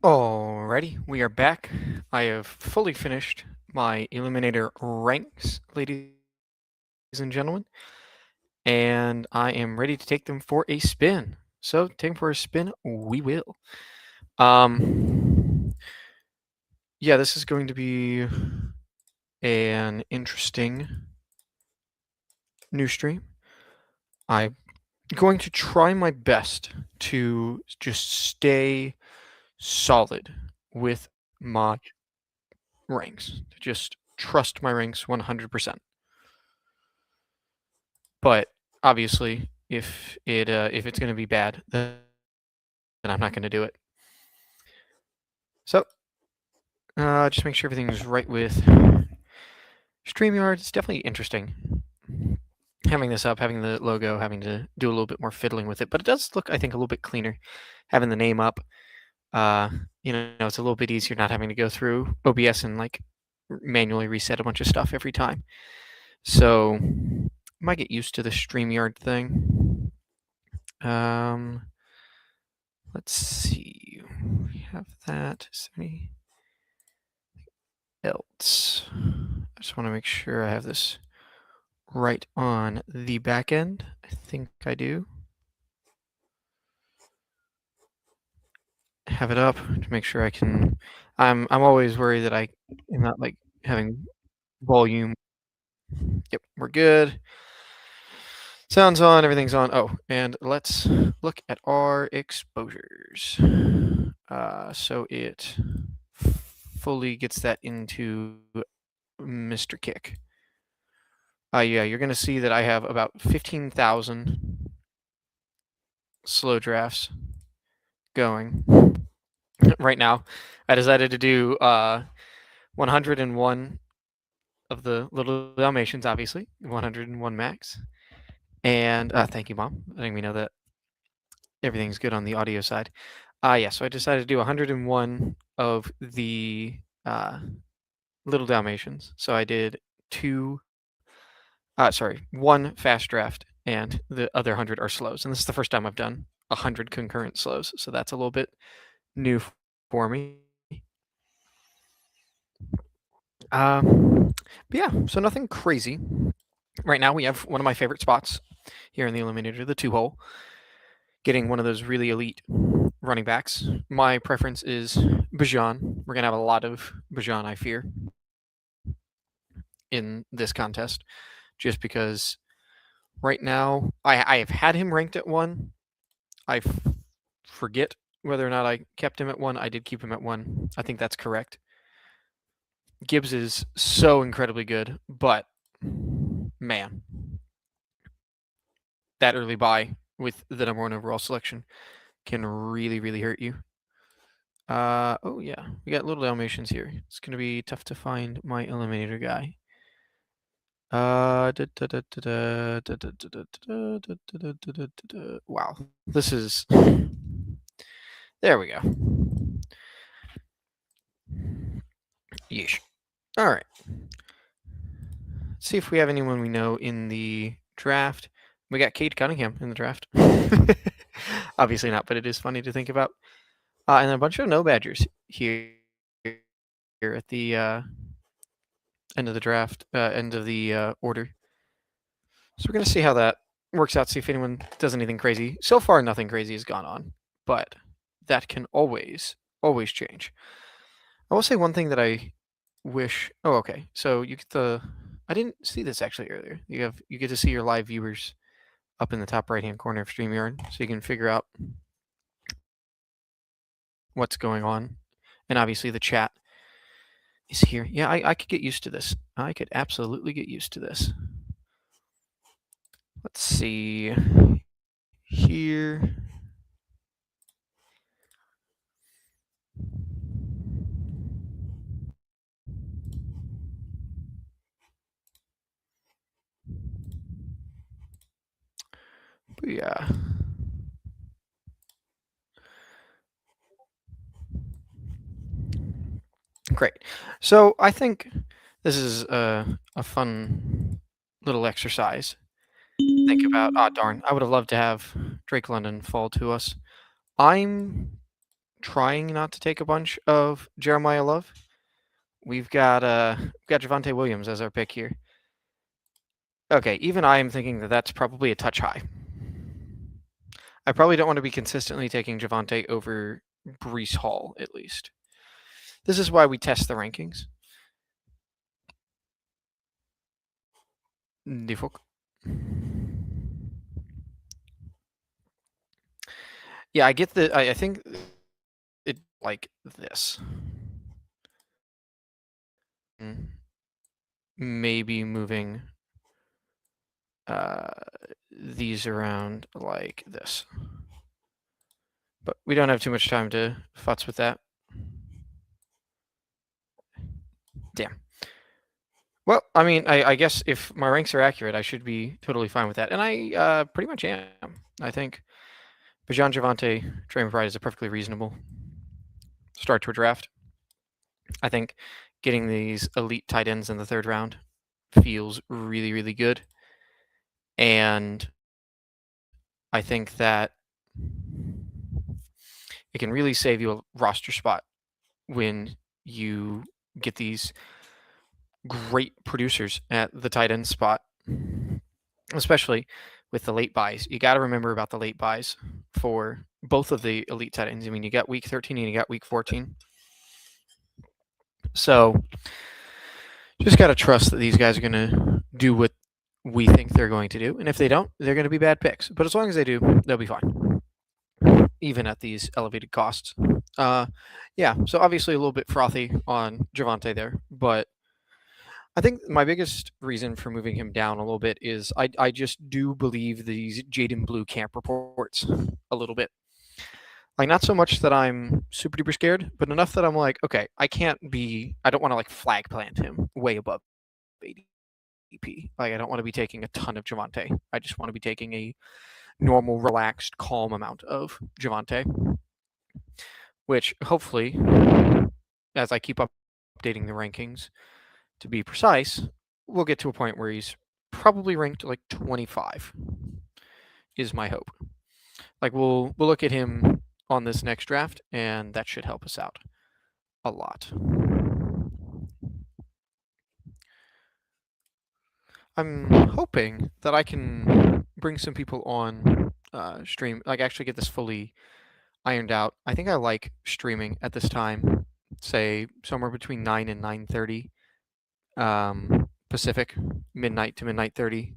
Alrighty, we are back. I have fully finished my Eliminator ranks, ladies and gentlemen, and I am ready to take them for a spin. So, take them for a spin, we will. Yeah, this is going to be an interesting new stream. I'm going to try my best to just stay solid with my ranks, to just trust my ranks 100%. But obviously, if it's going to be bad, then I'm not going to do it. So just make sure everything's right with StreamYard. It's definitely interesting having this up, having the logo, having to do a little bit more fiddling with it. But it does look, I think, a little bit cleaner having the name up. It's a little bit easier not having to go through OBS and like manually reset a bunch of stuff every time. So I might get used to the StreamYard thing. Let's see. We have that. Is there anything else? I just want to make sure I have this right on the back end. I think I do. Have it up to make sure I can. I'm always worried that I am not like having volume. Yep, we're good. Sound's on, everything's on. Oh, and let's look at our exposures. So it fully gets that into Mr. Kick. Yeah, you're going to see that I have about 15,000 slow drafts going right now. I decided to do 101 of the little Dalmatians, obviously, 101 max. And thank you, Mom, letting me know that everything's good on the audio side. Yeah, so I decided to do 101 of the little Dalmatians. So I did one fast draft, and the other 100 are slows. And this is the first time I've done 100 concurrent slows, so that's a little bit new for me. But yeah, so nothing crazy. Right now we have one of my favorite spots here in the Eliminator, the 2-hole. Getting one of those really elite running backs. My preference is Bijan. We're going to have a lot of Bijan, I fear, in this contest, just because right now I have had him ranked at 1. I forget whether or not I kept him at 1. I did keep him at 1. I think that's correct. Gibbs is so incredibly good, but man, that early buy with the number 1 overall selection can really, really hurt you. Oh yeah, we got little Dalmatians here. It's gonna be tough to find my Eliminator guy. Wow, this is. There we go. Yeesh. All right. Let's see if we have anyone we know in the draft. We got Cade Cunningham in the draft. Obviously not, but it is funny to think about. And a bunch of no badgers here at the end of the draft, end of the order. So we're going to see how that works out, see if anyone does anything crazy. So far, nothing crazy has gone on, but that can always change. I will say one thing that I wish. Oh, okay. So you get the. I didn't see this actually earlier. You get to see your live viewers up in the top right-hand corner of StreamYard, so you can figure out what's going on, and obviously the chat is here. Yeah, I could get used to this. I could absolutely get used to this. Let's see here. But yeah. Great. So I think this is a fun little exercise. Think about, darn, I would have loved to have Drake London fall to us. I'm trying not to take a bunch of Jeremiah Love. We've got Javonte Williams as our pick here. Okay, even I am thinking that that's probably a touch high. I probably don't want to be consistently taking Javonte over Breece Hall, at least. This is why we test the rankings. Yeah, I get the. I think it like this. Maybe moving these around like this. But we don't have too much time to futz with that. Damn. Well, I mean, I guess if my ranks are accurate, I should be totally fine with that. And I pretty much am. I think Bijan Javonte, Trey McBride is a perfectly reasonable start to a draft. I think getting these elite tight ends in the third round feels really, really good. And I think that it can really save you a roster spot when you get these great producers at the tight end spot, especially with the late buys. You got to remember about the late buys for both of the elite tight ends. I mean, you got week 13 and you got week 14. So just got to trust that these guys are going to do what we think they're going to do. And if they don't, they're going to be bad picks. But as long as they do, they'll be fine, even at these elevated costs. Yeah, so obviously a little bit frothy on Javonte there, but I think my biggest reason for moving him down a little bit is I just do believe these Jaden Blue camp reports a little bit. Like, not so much that I'm super duper scared, but enough that I'm like, okay, I don't want to like flag plant him way above ADP. Like, I don't want to be taking a ton of Javonte. I just want to be taking a normal, relaxed, calm amount of Javonte, which hopefully, as I keep updating the rankings, to be precise, we'll get to a point where he's probably ranked like 25 is my hope. Like, we'll look at him on this next draft, and that should help us out a lot. I'm hoping that I can bring some people on stream, like actually get this fully ironed out. I think I like streaming at this time, say somewhere between 9 and 9:30 Pacific, midnight to midnight 30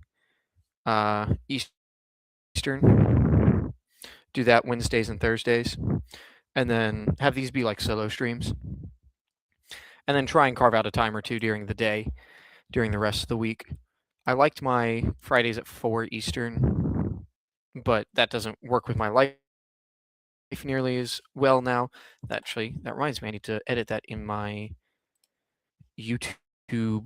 Eastern. Do that Wednesdays and Thursdays, and then have these be like solo streams, and then try and carve out a time or two during the day, during the rest of the week. I liked my Fridays at 4 Eastern, but that doesn't work with my life nearly as well now. Actually, that reminds me, I need to edit that in my YouTube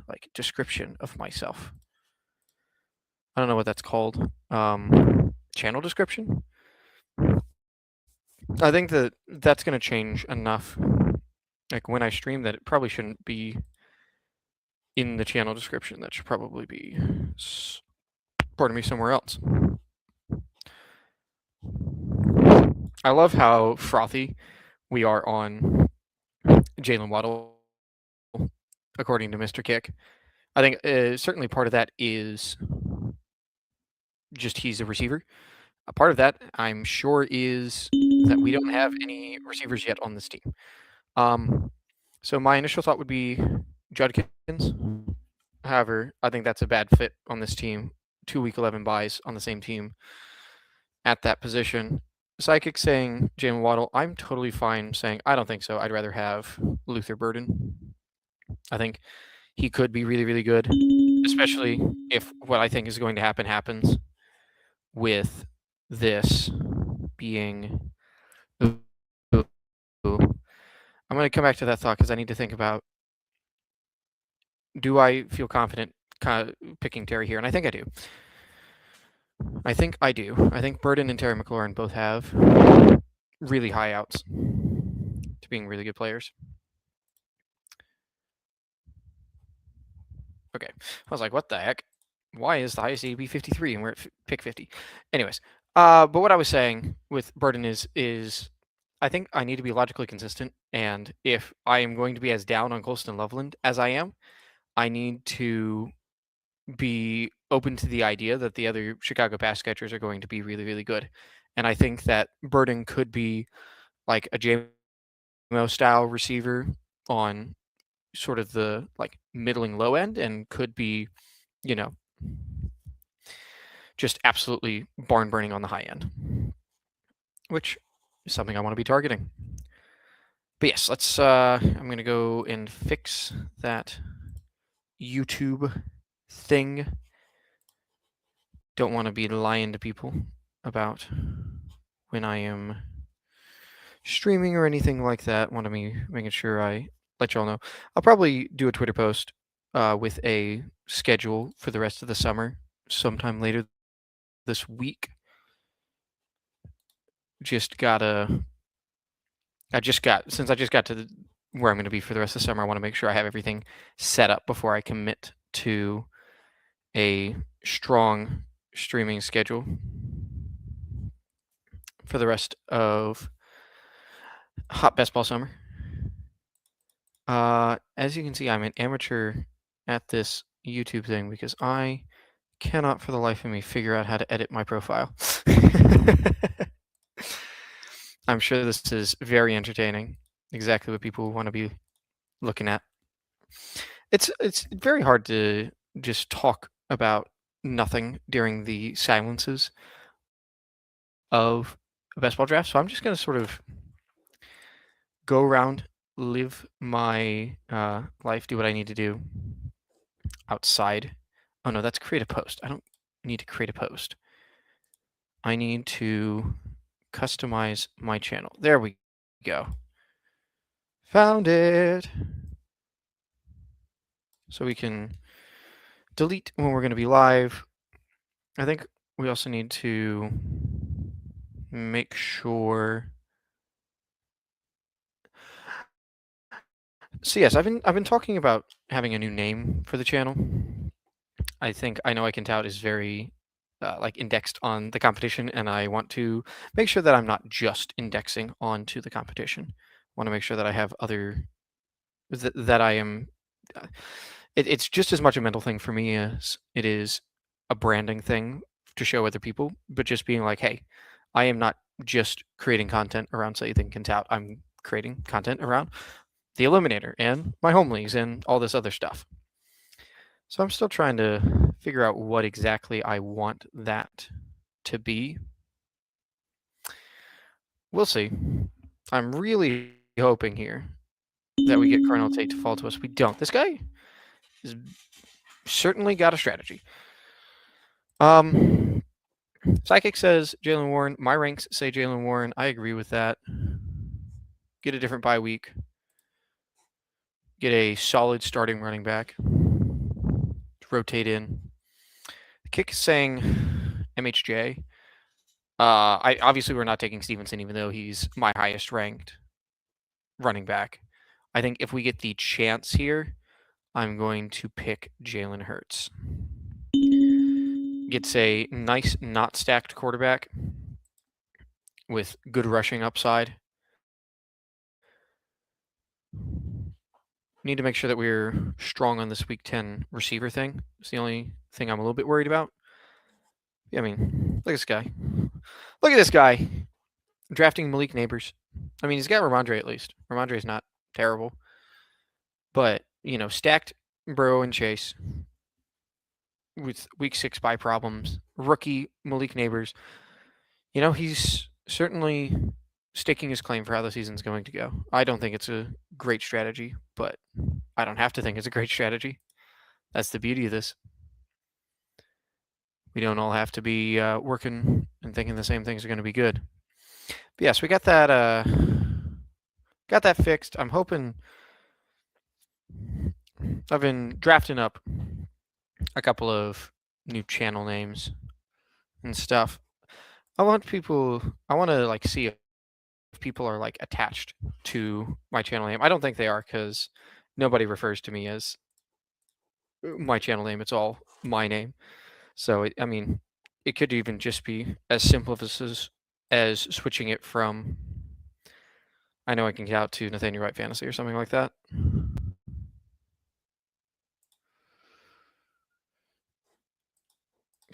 like description of myself. I don't know what that's called. Channel description. I think that's going to change enough. Like, when I stream, that it probably shouldn't be in the channel description. That should probably be, pardon me, somewhere else. I love how frothy we are on Jalen Waddle, according to Mr. Kick. I think certainly part of that is just he's a receiver. A part of that, I'm sure, is that we don't have any receivers yet on this team. So my initial thought would be Judkins. However, I think that's a bad fit on this team. 2 week 11 buys on the same team at that position. Psychic saying Jalen Waddle. I'm totally fine saying I don't think so. I'd rather have Luther Burden. I think he could be really, really good, especially if what I think is going to happen happens with this being. I'm going to come back to that thought because I need to think about, do I feel confident picking Terry here? And I think I do. I think Burden and Terry McLaurin both have really high outs to being really good players. Okay. I was like, what the heck? Why is the highest ADP 53 and we're at pick 50? Anyways, But what I was saying with burden is I think I need to be logically consistent, and if I am going to be as down on Colston Loveland as I am, I need to be open to the idea that the other Chicago pass catchers are going to be really, really good. And I think that Burden could be like a JMO style receiver on sort of the like middling low end, and could be, you know, just absolutely barn burning on the high end, which is something I want to be targeting. But yes, let's I'm gonna go and fix that YouTube thing. Don't want to be lying to people about when I am streaming or anything like that. Want to be making sure I let y'all know. I'll probably do a Twitter post with a schedule for the rest of the summer sometime later this week. I just got to where I'm going to be for the rest of the summer. I want to make sure I have everything set up before I commit to a strong streaming schedule for the rest of hot best ball summer. As you can see, I'm an amateur at this YouTube thing because I cannot for the life of me figure out how to edit my profile. I'm sure this is very entertaining. Exactly what people want to be looking at. It's very hard to just talk about nothing during the silences of a best ball draft. So I'm just going to sort of go around, live my life, do what I need to do outside. Oh no, that's create a post. I don't need to create a post. I need to customize my channel. There we go. Found it. So we can delete when we're going to be live. I think we also need to make sure. So yes, I've been talking about having a new name for the channel. I think I Know I Can Tout is very like indexed on the competition, and I want to make sure that I'm not just indexing onto the competition. I want to make sure that I have other that I am. It's just as much a mental thing for me as it is a branding thing to show other people. But just being like, hey, I am not just creating content around So You Think Can Tout. I'm creating content around the Eliminator and my home leagues and all this other stuff. So I'm still trying to figure out what exactly I want that to be. We'll see. I'm really hoping here that we get Colonel Tate to fall to us. We don't. This guy has certainly got a strategy. Psychic says Jalen Warren. My ranks say Jalen Warren. I agree with that. Get a different bye week. Get a solid starting running back. Rotate in. Kick is saying MHJ. I obviously we're not taking Stevenson, even though he's my highest ranked running back. I think if we get the chance here, I'm going to pick Jalen Hurts. Gets a nice not stacked quarterback with good rushing upside. Need to make sure that we're strong on this week 10 receiver thing. It's the only thing I'm a little bit worried about. Yeah, I mean, look at this guy. Look at this guy. Drafting Malik Neighbors. I mean, he's got Ramondre at least. Ramondre's not terrible. But, stacked Burrow and Chase with week 6 bye problems. Rookie Malik Neighbors. He's certainly staking his claim for how the season's going to go. I don't think it's a great strategy, but I don't have to think it's a great strategy. That's the beauty of this. We don't all have to be working and thinking the same things are going to be good. But yes, we got that fixed. I'm hoping. I've been drafting up a couple of new channel names and stuff. I want to see if people are attached to my channel name. I don't think they are, because nobody refers to me as my channel name. It's all my name. So it could even just be as simple as switching it from, I know I can get out to Nathaniel Wright Fantasy or something like that.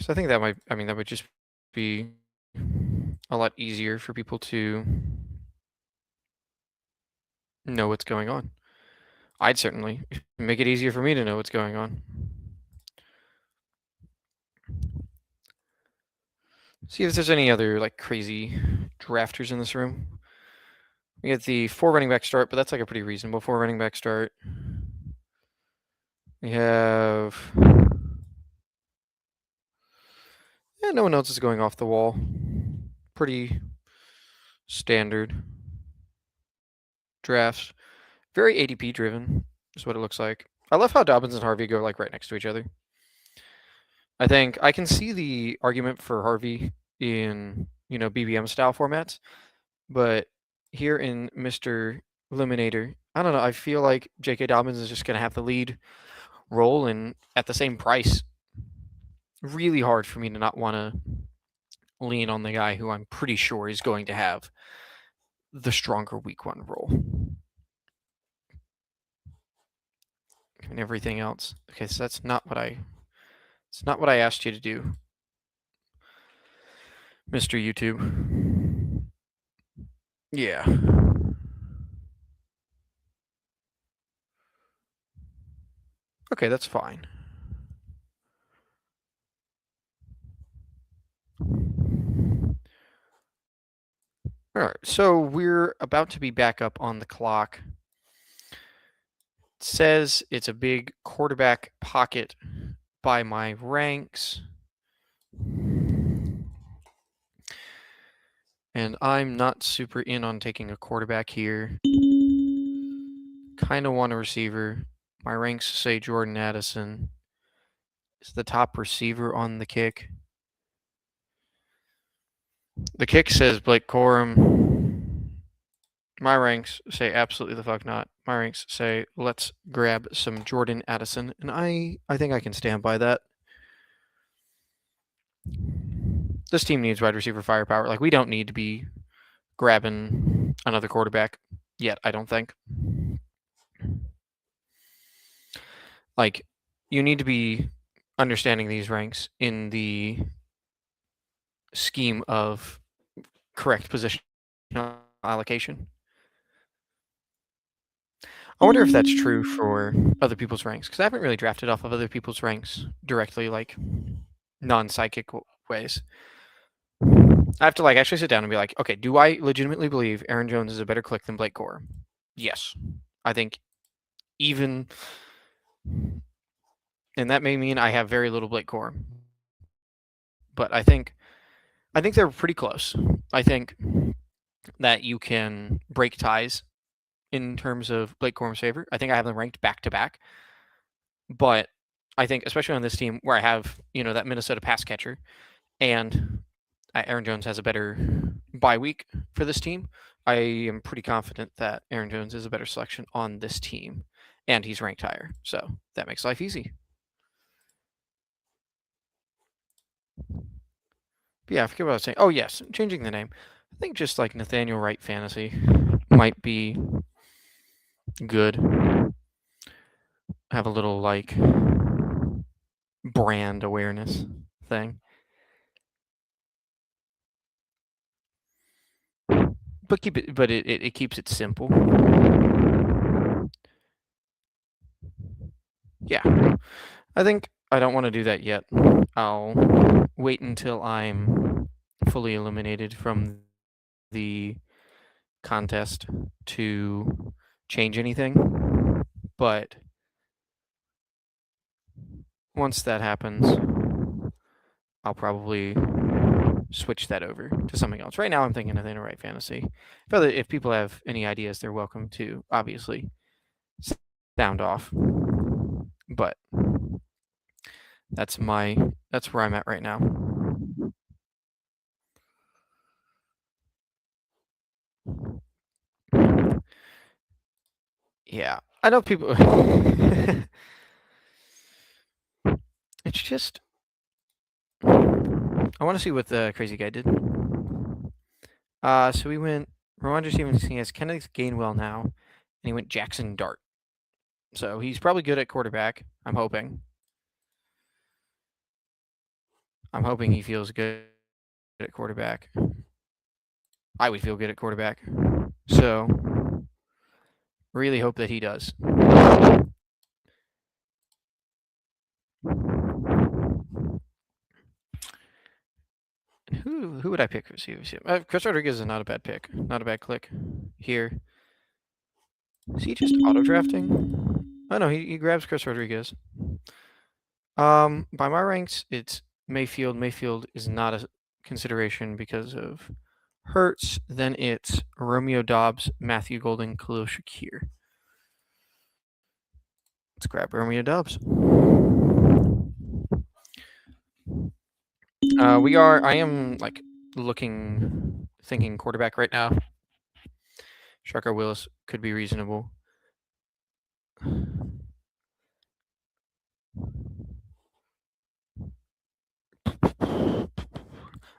So I think that would just be a lot easier for people to know what's going on. I'd certainly make it easier for me to know what's going on. See if there's any other like crazy drafters in this room. We get the 4 running back start, but that's like a pretty reasonable 4 running back start. We have, yeah, no one else is going off the wall. Pretty standard drafts. Very ADP driven is what it looks like. I love how Dobbins and Harvey go like right next to each other. I think I can see the argument for Harvey in, BBM style formats, but here in Mr. Eliminator, I don't know. I feel like J.K. Dobbins is just going to have the lead role, and at the same price, really hard for me to not want to lean on the guy who I'm pretty sure is going to have the stronger week 1 role. And everything else. Okay, so it's not what I asked you to do, Mr. YouTube. Yeah. Okay, that's fine. All right, so we're about to be back up on the clock. It says it's a big quarterback pocket by my ranks. And I'm not super in on taking a quarterback here. Kind of want a receiver. My ranks say Jordan Addison is the top receiver on the kick. The kick says Blake Corum. My ranks say absolutely the fuck not. My ranks say let's grab some Jordan Addison, and I think I can stand by that. This team needs wide receiver firepower. Like, we don't need to be grabbing another quarterback yet, I don't think. Like, you need to be understanding these ranks in the scheme of correct position allocation. I wonder if that's true for other people's ranks, because I haven't really drafted off of other people's ranks directly, like non-psychic ways. I have to like actually sit down and be like, okay, do I legitimately believe Aaron Jones is a better click than Blake Corum? Yes. I think even, and that may mean I have very little Blake Corum, but I think they're pretty close. I think that you can break ties in terms of Blake Corum's favor. I think I have them ranked back to back, but I think especially on this team where I have that Minnesota pass catcher, and Aaron Jones has a better bye week for this team, I am pretty confident that Aaron Jones is a better selection on this team, and he's ranked higher. So that makes life easy. But yeah, I forget what I was saying. Oh, yes, changing the name. I think just like Nathaniel Wright Fantasy might be good. Have a little like brand awareness thing. But it keeps it simple. Yeah. I think I don't want to do that yet. I'll wait until I'm fully eliminated from the contest to change anything. But once that happens, I'll probably switch that over to something else. Right now, I'm thinking of the right fantasy. If people have any ideas, they're welcome to obviously sound off. But that's where I'm at right now. Yeah, I know people. It's just, I want to see what the crazy guy did. So we went Ramondre Stevenson has Kenneth Gainwell now, and he went Jackson Dart. So he's probably good at quarterback. I'm hoping. I'm hoping he feels good at quarterback. I would feel good at quarterback. So really hope that he does. Who would I pick? Chris Rodriguez is not a bad pick. Not a bad click here. Is he just auto drafting? Oh no, he grabs Chris Rodriguez. By my ranks, it's Mayfield. Mayfield is not a consideration because of Hurts. Then it's Romeo Doubs, Matthew Golden, Khalil Shakir. Let's grab Romeo Doubs. I am like thinking quarterback right now. Sharko Willis could be reasonable. I'm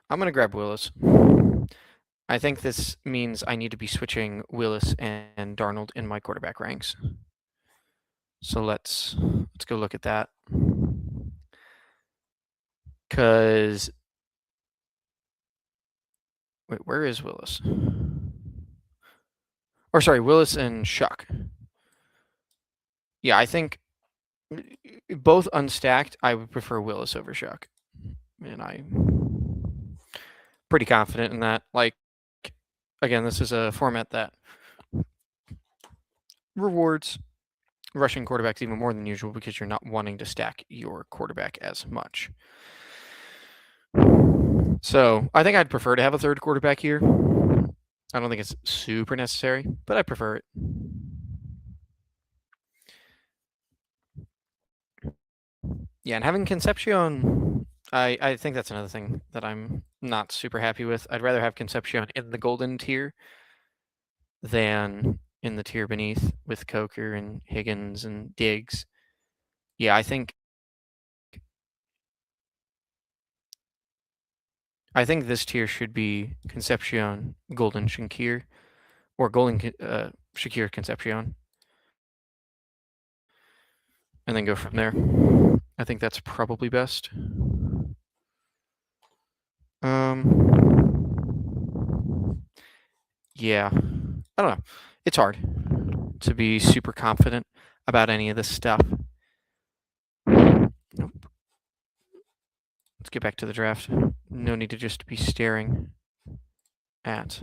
going to grab Willis. I think this means I need to be switching Willis and Darnold in my quarterback ranks. So let's go look at that. Because wait, where is Willis? Or sorry, Willis and Shuck. Yeah, I think both unstacked, I would prefer Willis over Shuck. And I'm pretty confident in that. Like, again, this is a format that rewards rushing quarterbacks even more than usual because you're not wanting to stack your quarterback as much. So I think I'd prefer to have a third quarterback here. I don't think it's super necessary, but I prefer it. Yeah, and having Concepcion, I think that's another thing that I'm not super happy with. I'd rather have Concepcion in the golden tier than in the tier beneath with Coker and Higgins and Diggs. Yeah, I think this tier should be Concepcion, Golden Shakir, or Golden Shakir Concepcion, and then go from there. I think that's probably best. Yeah, I don't know. It's hard to be super confident about any of this stuff. Nope. Let's get back to the draft. No need to just be staring at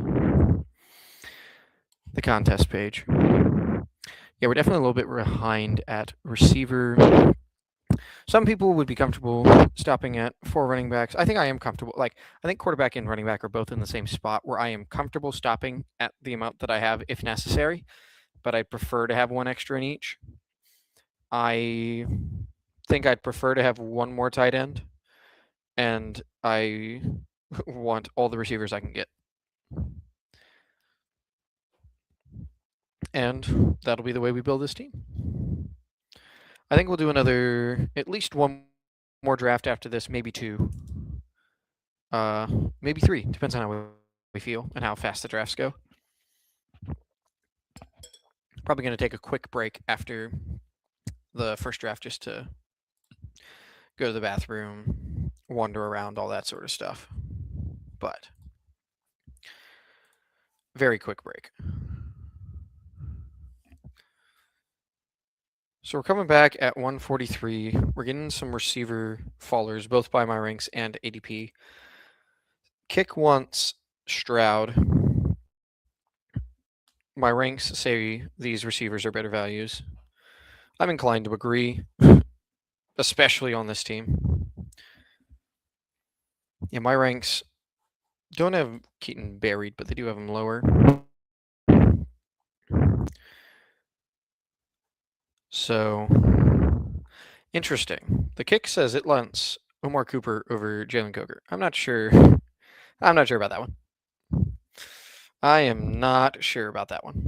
the contest page. Yeah, we're definitely a little bit behind at receiver. Some people would be comfortable stopping at 4 running backs. I think I am comfortable. Like, I think quarterback and running back are both in the same spot where I am comfortable stopping at the amount that I have if necessary, but I prefer to have one extra in each. I think I'd prefer to have one more tight end, and I want all the receivers I can get. And that'll be the way we build this team. I think we'll do at least one more draft after this, maybe 2. Maybe 3. Depends on how we feel and how fast the drafts go. Probably going to take a quick break after the first draft just to go to the bathroom, wander around, all that sort of stuff. But very quick break. So we're coming back at 143. We're getting some receiver fallers, both by my ranks and ADP. Kick wants Stroud. My ranks say these receivers are better values. I'm inclined to agree, especially on this team. Yeah, my ranks don't have Keaton buried, but they do have him lower. So, interesting. The kick says it wants Omar Cooper over Jalen Coker. I'm not sure. I'm not sure about that one. I am not sure about that one.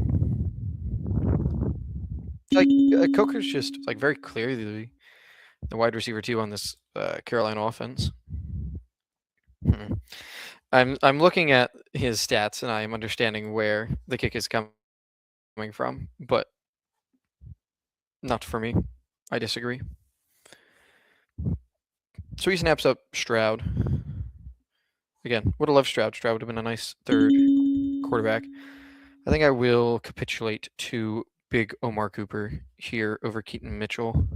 Like, Coker's just like very clearly the wide receiver 2 on this Carolina offense. I'm looking at his stats and I'm understanding where the kick is coming from, but not for me. I disagree. So he snaps up Stroud. Again, would have loved Stroud. Stroud would have been a nice third quarterback. I think I will capitulate to big Omar Cooper here over Keaton Mitchell.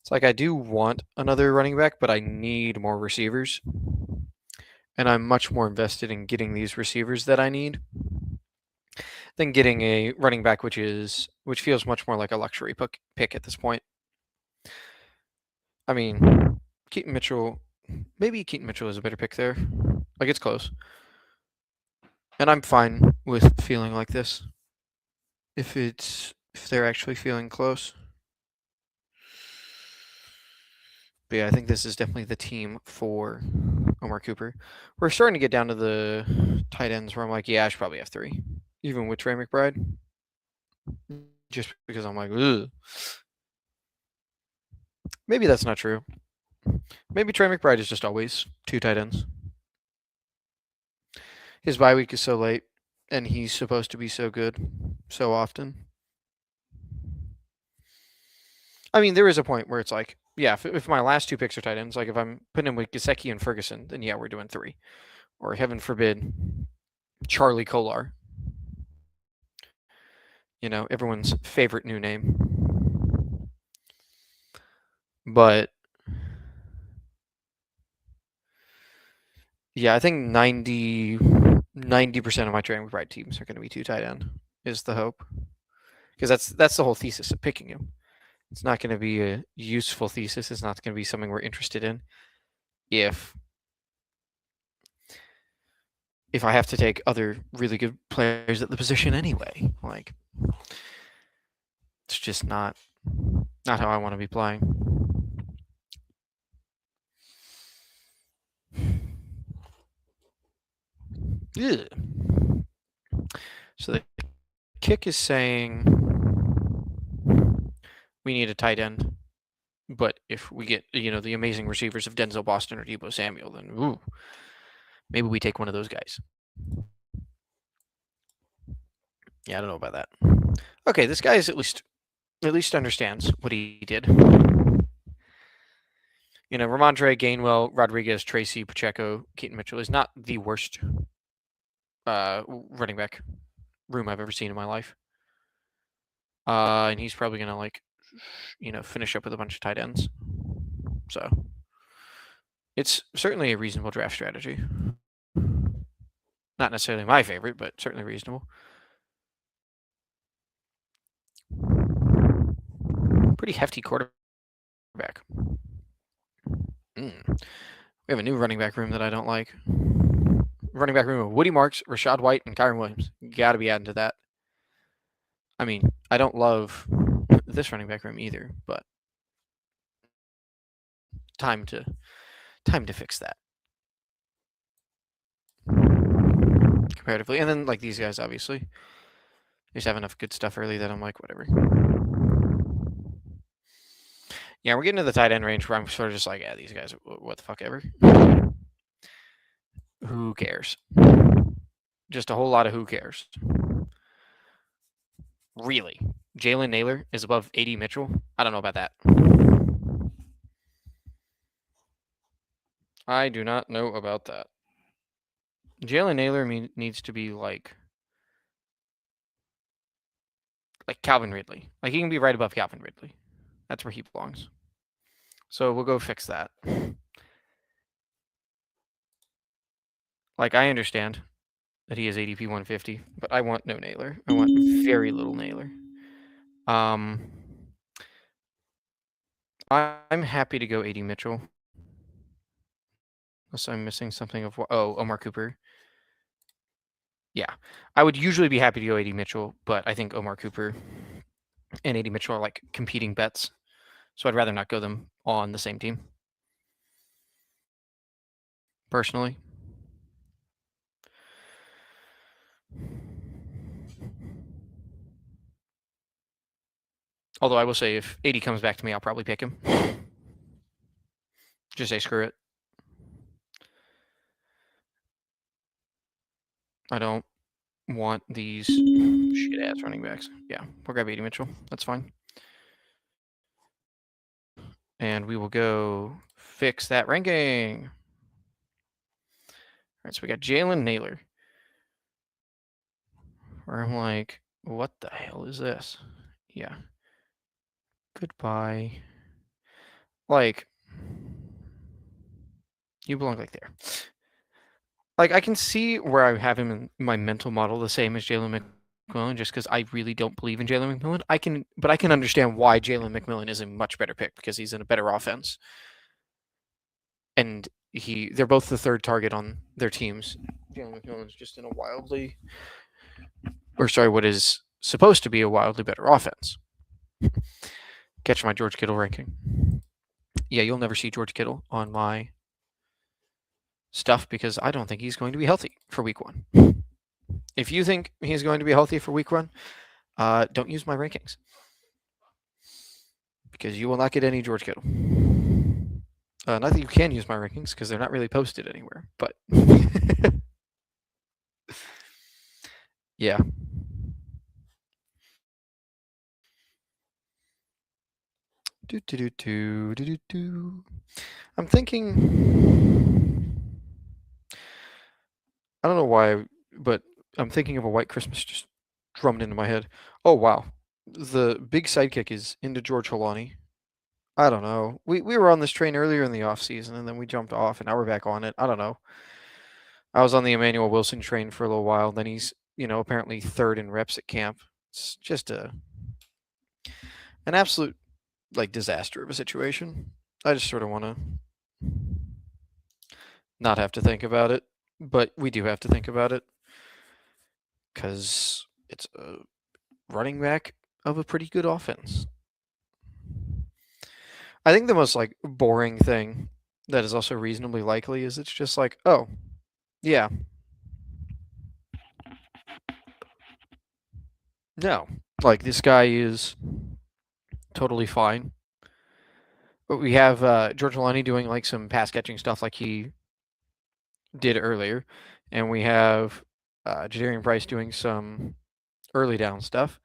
It's like I do want another running back, but I need more receivers. And I'm much more invested in getting these receivers that I need than getting a running back which feels much more like a luxury pick at this point. I mean, Keaton Mitchell, maybe Keaton Mitchell is a better pick there. Like, it's close. And I'm fine with feeling like this. If they're actually feeling close. But yeah, I think this is definitely the team for Omar Cooper. We're starting to get down to the tight ends where I'm like, yeah, I should probably have 3. Even with Trey McBride. Just because I'm like, ugh. Maybe that's not true. Maybe Trey McBride is just always 2 tight ends. His bye week is so late, and he's supposed to be so good so often. I mean, there is a point where it's like, yeah, if my last 2 picks are tight ends, like if I'm putting him with Gesicki and Ferguson, then yeah, we're doing 3. Or heaven forbid, Charlie Kolar. You know, everyone's favorite new name. But yeah, I think 90% of my Trey McBride teams are going to be 2 tight end is the hope. Because that's the whole thesis of picking him. It's not going to be a useful thesis. It's not going to be something we're interested in if I have to take other really good players at the position anyway. Like, it's just not how I want to be playing. Ugh. So the kick is saying we need a tight end, but if we get the amazing receivers of Denzel Boston or Deebo Samuel, then ooh, maybe we take one of those guys. Yeah, I don't know about that. Okay, this guy is at least understands what he did. Ramondre, Gainwell, Rodriguez, Tracy, Pacheco, Keaton Mitchell is not the worst running back room I've ever seen in my life. And he's probably gonna finish up with a bunch of tight ends. So it's certainly a reasonable draft strategy. Not necessarily my favorite, but certainly reasonable. Pretty hefty quarterback. We have a new running back room that I don't like. Running back room of Woody Marks, Rashad White, and Kyron Williams. Got to be adding to that. I mean, I don't love this running back room either, but time to fix that comparatively. And then like these guys, obviously, they just have enough good stuff early that I'm like, whatever. Yeah, we're getting to the tight end range where I'm sort of just like, yeah, these guys, what the fuck ever. Who cares? Just a whole lot of who cares. Really? Jalen Naylor is above AD Mitchell? I don't know about that. I do not know about that. Jalen Naylor needs to be like Calvin Ridley. Like, he can be right above Calvin Ridley. That's where he belongs. So we'll go fix that. Like, I understand that he is ADP 150, but I want no Naylor. I want very little Naylor. I'm happy to go AD Mitchell. Unless I'm missing something of Omar Cooper. Yeah. I would usually be happy to go AD Mitchell, but I think Omar Cooper and AD Mitchell are like competing bets. So I'd rather not go them on the same team. Personally. Although I will say if AD comes back to me, I'll probably pick him. Just say screw it. I don't want these shit-ass running backs. Yeah, we'll grab 80 Mitchell. That's fine. And we will go fix that ranking. All right, so we got Jalen Naylor. Where I'm like, what the hell is this? Yeah. Goodbye. Like, you belong like there. Like, I can see where I have him in my mental model the same as Jalen McMillan, just because I really don't believe in Jalen McMillan. But I can understand why Jalen McMillan is a much better pick because he's in a better offense, and they're both the third target on their teams. Jalen McMillan's just in a what is supposed to be a wildly better offense. Catch my George Kittle ranking. Yeah, you'll never see George Kittle on my stuff because I don't think he's going to be healthy for week 1. If you think he's going to be healthy for week 1, don't use my rankings because you will not get any George Kittle. Not that you can use my rankings because they're not really posted anywhere, but yeah. I'm thinking. I don't know why, but I'm thinking of a White Christmas just drummed into my head. Oh wow, the big sidekick is into George Holani. I don't know. We were on this train earlier in the off season, and then we jumped off, and now we're back on it. I don't know. I was on the Emmanuel Wilson train for a little while. Then he's apparently third in reps at camp. It's just an absolute like disaster of a situation. I just sort of want to not have to think about it, but we do have to think about it because it's a running back of a pretty good offense. I think the most like boring thing that is also reasonably likely is it's just like, oh, yeah. No. Like this guy is totally fine. But we have George Lonnie doing like some pass catching stuff like he did earlier. And we have Jadarian Price doing some early down stuff.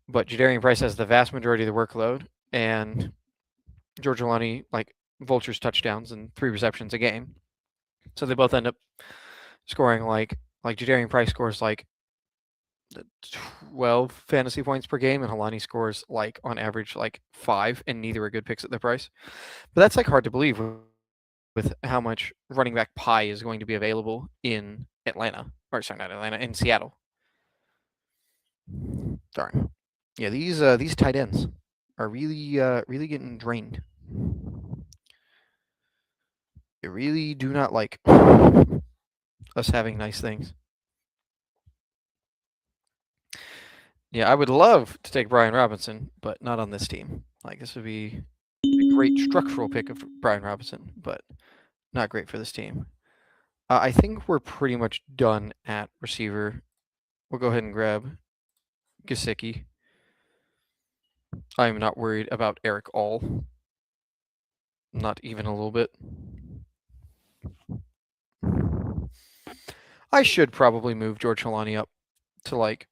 But Jadarian Price has the vast majority of the workload, and George Lonnie like vultures touchdowns and 3 receptions a game. So they both end up scoring like Jadarian Price scores like 12 fantasy points per game, and Halani scores like on average like 5, and neither are good picks at the price. But that's like hard to believe with how much running back pie is going to be available in Atlanta, or sorry, not Atlanta, in Seattle. Darn. Yeah, these tight ends are really getting drained. They really do not like us having nice things. Yeah, I would love to take Brian Robinson, but not on this team. Like this would be a great structural pick of Brian Robinson, but not great for this team. I think we're pretty much done at receiver. We'll go ahead and grab Gesicki. I'm not worried about Eric All. Not even a little bit. I should probably move George Holani up to like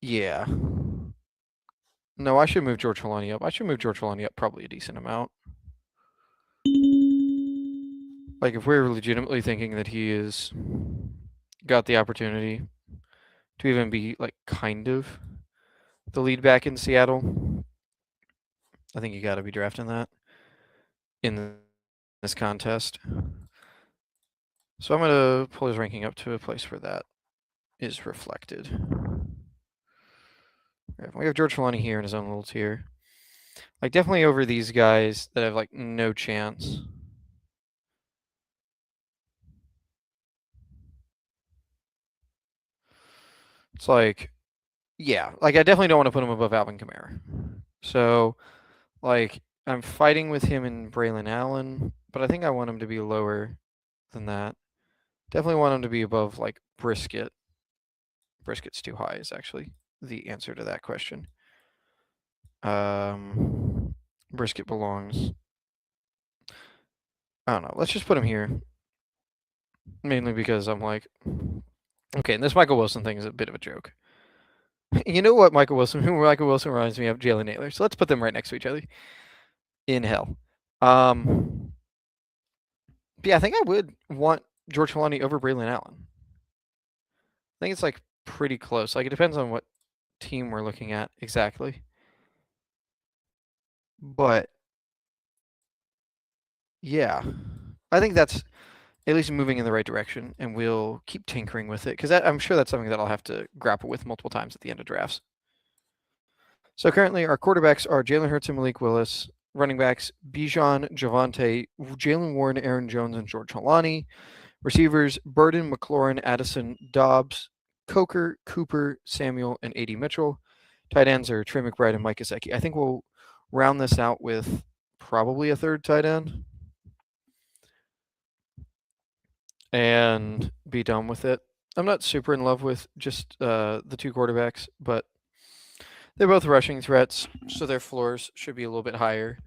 yeah. No, I should move George Holani up. I should move George Holani up probably a decent amount. Like if we're legitimately thinking that he is got the opportunity to even be like kind of the lead back in Seattle, I think you got to be drafting that in this contest. So I'm going to pull his ranking up to a place where that is reflected. We have George Maloney here in his own little tier. Like definitely over these guys that have like no chance. It's like, yeah, like I definitely don't want to put him above Alvin Kamara. So, like, I'm fighting with him and Braylon Allen, but I think I want him to be lower than that. Definitely want him to be above like Brisket. Brisket's too high is actually the answer to that question. Brisket belongs I don't know. Let's just put him here. Mainly because I'm like, okay, and this Michael Wilson thing is a bit of a joke. You know what Michael Wilson reminds me of? Jalen Naylor. So let's put them right next to each other. In hell. But yeah, I think I would want George Kalani over Braylon Allen. I think it's like pretty close. Like it depends on what team we're looking at exactly. But yeah, I think that's at least moving in the right direction, and we'll keep tinkering with it because I'm sure that's something that I'll have to grapple with multiple times at the end of drafts. So currently, our quarterbacks are Jalen Hurts and Malik Willis. Running backs: Bijan, Javonte, Jalen Warren, Aaron Jones, and George Holani. Receivers: Burden, McLaurin, Addison, Dobbs, Coker, Cooper, Samuel, and A.D. Mitchell. Tight ends are Trey McBride and Mike Gesicki. I think we'll round this out with probably a third tight end and be done with it. I'm not super in love with just the two quarterbacks, but they're both rushing threats, so their floors should be a little bit higher.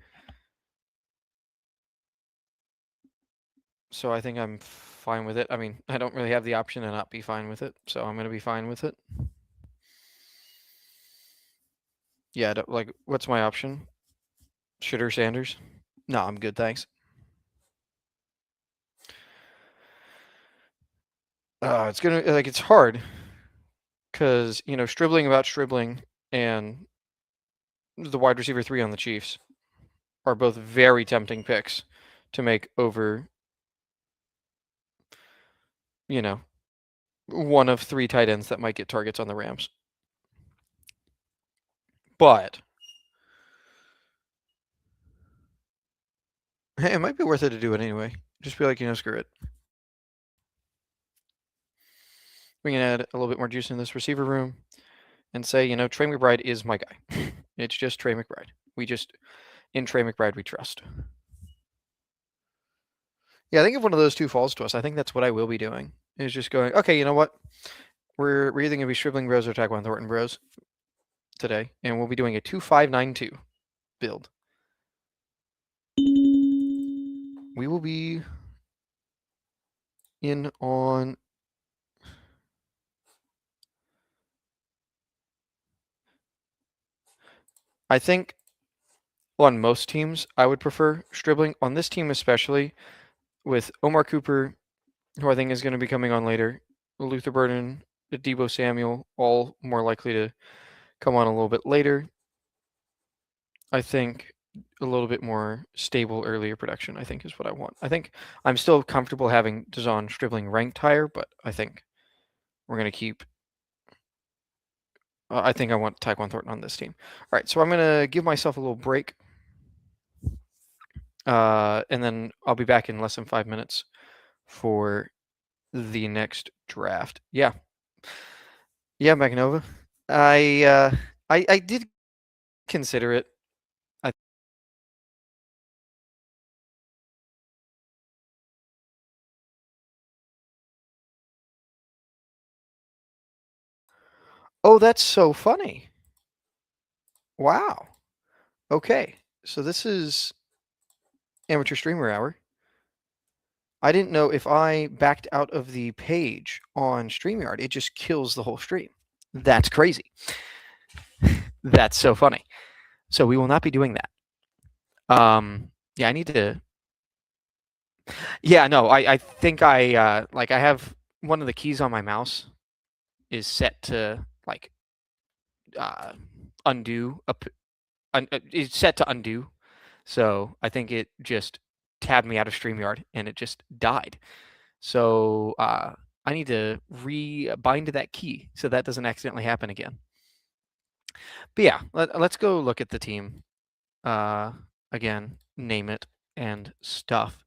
So I think I'm fine with it. I mean, I don't really have the option to not be fine with it, so I'm going to be fine with it. Yeah, like, what's my option? Shitter Sanders? No, I'm good, thanks. It's gonna like it's hard because stribbling about Stribling and the wide receiver 3 on the Chiefs are both very tempting picks to make over one of 3 tight ends that might get targets on the Rams. But hey, it might be worth it to do it anyway. Just be like, screw it. We can add a little bit more juice in this receiver room and say, Trey McBride is my guy. It's just Trey McBride. In Trey McBride, we trust. Yeah, I think if one of those two falls to us, I think that's what I will be doing. Is just going, okay, you know what? We're either going to be Stribling Bros or Taquan Thornton Bros today, and we'll be doing a 2-5-9-2 build. We will be in on I think on most teams I would prefer Stribling. On this team especially, with Omar Cooper, who I think is going to be coming on later, Luther Burden, Deebo Samuel, all more likely to come on a little bit later. I think a little bit more stable earlier production, I think, is what I want. I think I'm still comfortable having Dazon Stribling ranked higher, but I think we're going to keep. I think I want Taquan Thornton on this team. All right, so I'm going to give myself a little break. And then I'll be back in less than 5 minutes for the next draft. Yeah. Yeah, Magnova. I did consider it. I Oh, that's so funny. Wow. Okay. So this is Amateur Streamer Hour. I didn't know if I backed out of the page on StreamYard, it just kills the whole stream. That's crazy. That's so funny. So we will not be doing that. Yeah, I need to. Yeah, no, I think I have one of the keys on my mouse is set to like undo it's set to undo. So I think it just tabbed me out of StreamYard and it just died. So I need to bind that key so that doesn't accidentally happen again. But yeah, let's go look at the team again, name it and stuff.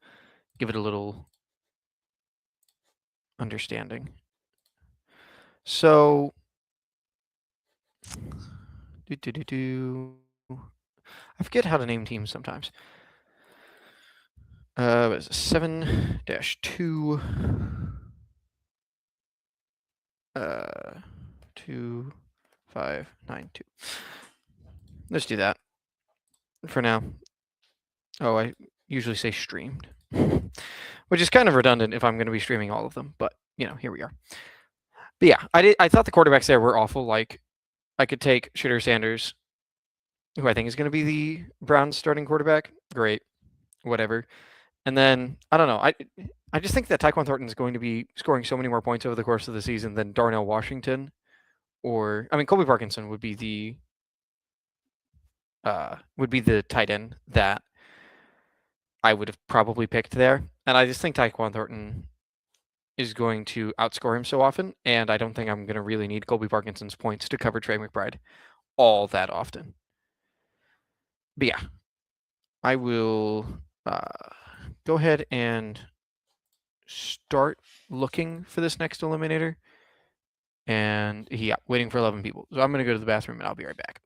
Give it a little understanding. So, I forget how to name teams sometimes. 7-2 2-5-9-2. Let's do that for now. Oh, I usually say streamed. which is kind of redundant if I'm going to be streaming all of them. But here we are. But yeah, I thought the quarterbacks there were awful. Like I could take Shooter Sanders, who I think is going to be the Browns starting quarterback. Great, whatever. And then I don't know. I just think that Tyquan Thornton is going to be scoring so many more points over the course of the season than Darnell Washington, or I mean Colby Parkinson would be the tight end that I would have probably picked there. And I just think Tyquan Thornton is going to outscore him so often, and I don't think I'm going to really need Colby Parkinson's points to cover Trey McBride all that often. But yeah, I will go ahead and start looking for this next eliminator. And yeah, waiting for 11 people. So I'm going to go to the bathroom and I'll be right back.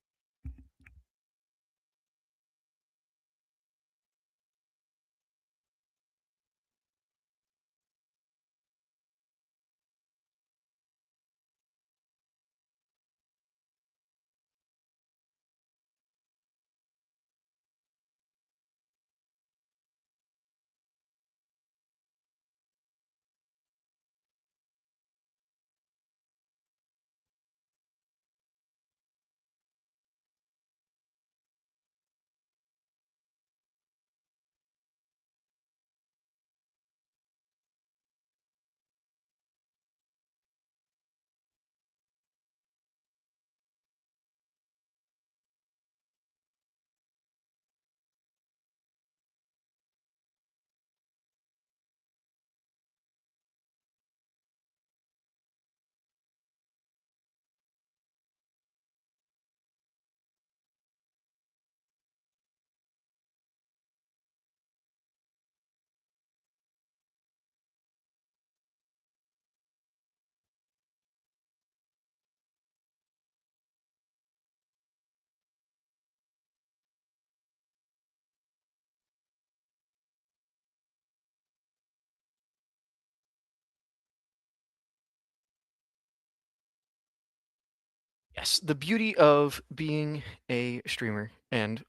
Yes, the beauty of being a streamer and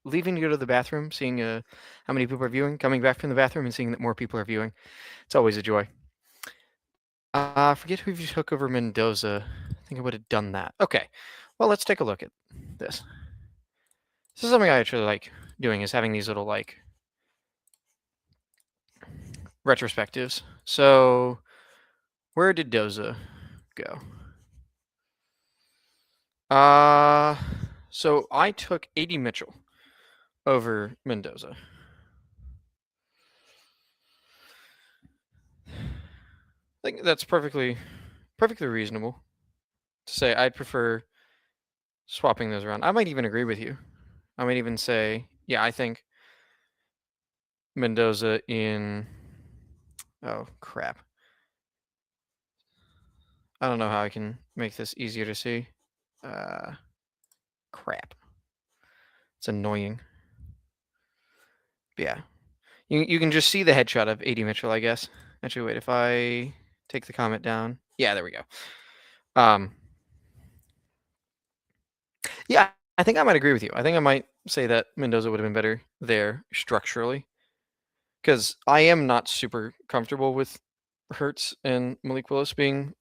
leaving to go to the bathroom, seeing how many people are viewing, coming back from the bathroom and seeing that more people are viewing. It's always a joy. I forget who you took over Mendoza. I think I would have done that. Okay, well, let's take a look at this. This is something I actually like doing, is having these little, like, retrospectives. So, where did Doza go? So I took A.D. Mitchell over Mendoza. I think that's perfectly reasonable to say. I'd prefer swapping those around. I might even agree with you. I might even say, yeah, I think Mendoza in. Oh crap! I don't know how I can make this easier to see. Crap. It's annoying. But yeah, you can just see the headshot of A.D. Mitchell, I guess. Actually, wait. If I take the comment down, yeah, there we go. Yeah, I think I might agree with you. I think I might say that Mendoza would have been better there structurally, because I am not super comfortable with Hurts and Malik Willis being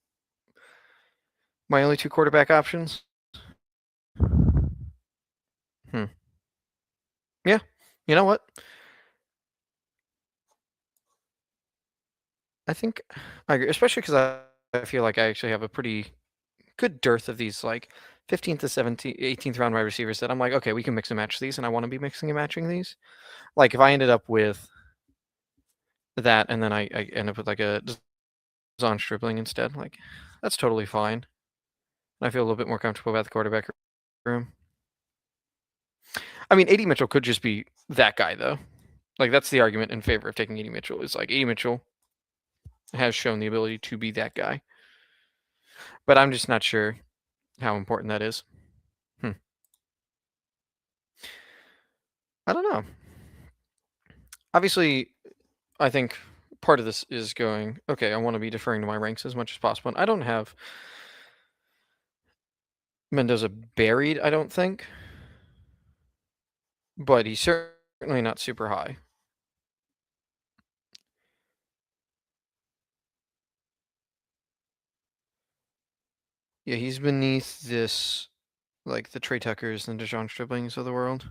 my only two quarterback options. Yeah, you know what? I think I agree, especially because I feel like I actually have a pretty good dearth of these like 15th to 17th, 18th round wide receivers that I'm like, okay, we can mix and match these, and I want to be mixing and matching these. Like if I ended up with that, and then I end up with like a on Stripling instead, like that's totally fine. I feel a little bit more comfortable about the quarterback room. I mean, A.D. Mitchell could just be that guy, though. Like that's the argument in favor of taking A.D. Mitchell. Is like A.D. Mitchell has shown the ability to be that guy, but I'm just not sure how important that is. I don't know. Obviously, I think part of this is going, okay, I want to be deferring to my ranks as much as possible. And I don't have Mendoza buried, I don't think, but he's certainly not super high. Yeah, he's beneath this, like the Trey Tuckers and DeJohn Striblings of the world.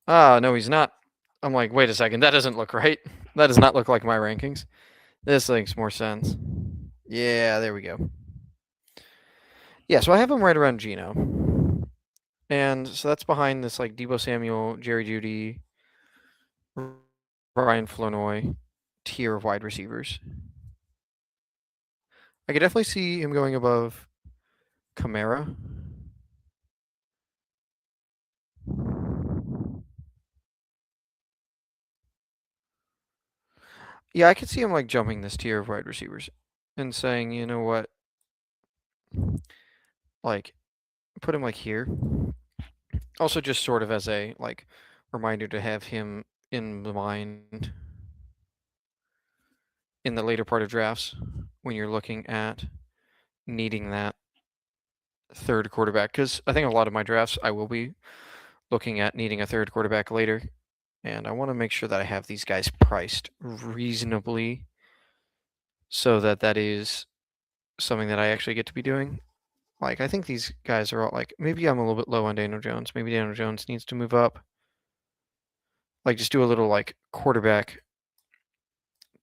Ah, no, he's not. I'm like, wait a second, that doesn't look right. That does not look like my rankings. This makes more sense. Yeah, there we go. Yeah, so I have him right around Gino. And so that's behind this like Debo Samuel, Jerry Jeudy, Ryan Flournoy tier of wide receivers. I could definitely see him going above Kamara. Yeah, I could see him like jumping this tier of wide receivers and saying, you know what, like put him like here. Also, just sort of as a like reminder to have him in the mind in the later part of drafts when you're looking at needing that third quarterback. Because I think a lot of my drafts I will be looking at needing a third quarterback later, and I want to make sure that I have these guys priced reasonably so that that is something that I actually get to be doing. Like, I think these guys are all like, maybe I'm a little bit low on Daniel Jones. Maybe Daniel Jones needs to move up. Like, just do a little like quarterback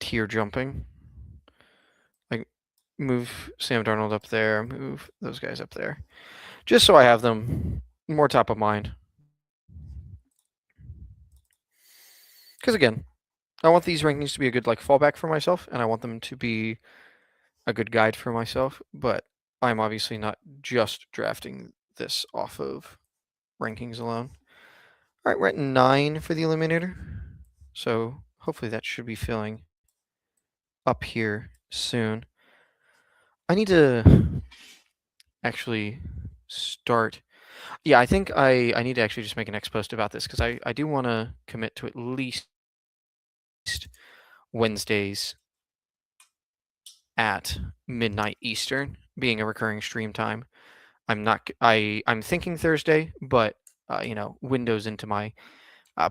tier jumping. Like, move Sam Darnold up there, move those guys up there. Just so I have them more top of mind. Because again, I want these rankings to be a good like fallback for myself, and I want them to be a good guide for myself, but I'm obviously not just drafting this off of rankings alone. All right, we're at 9 for the Eliminator, so hopefully that should be filling up here soon. I need to actually start. Yeah, I think I need to actually just make an X post about this because I do want to commit to at least Wednesdays at midnight Eastern being a recurring stream time. I'm thinking Thursday, but you know, windows into my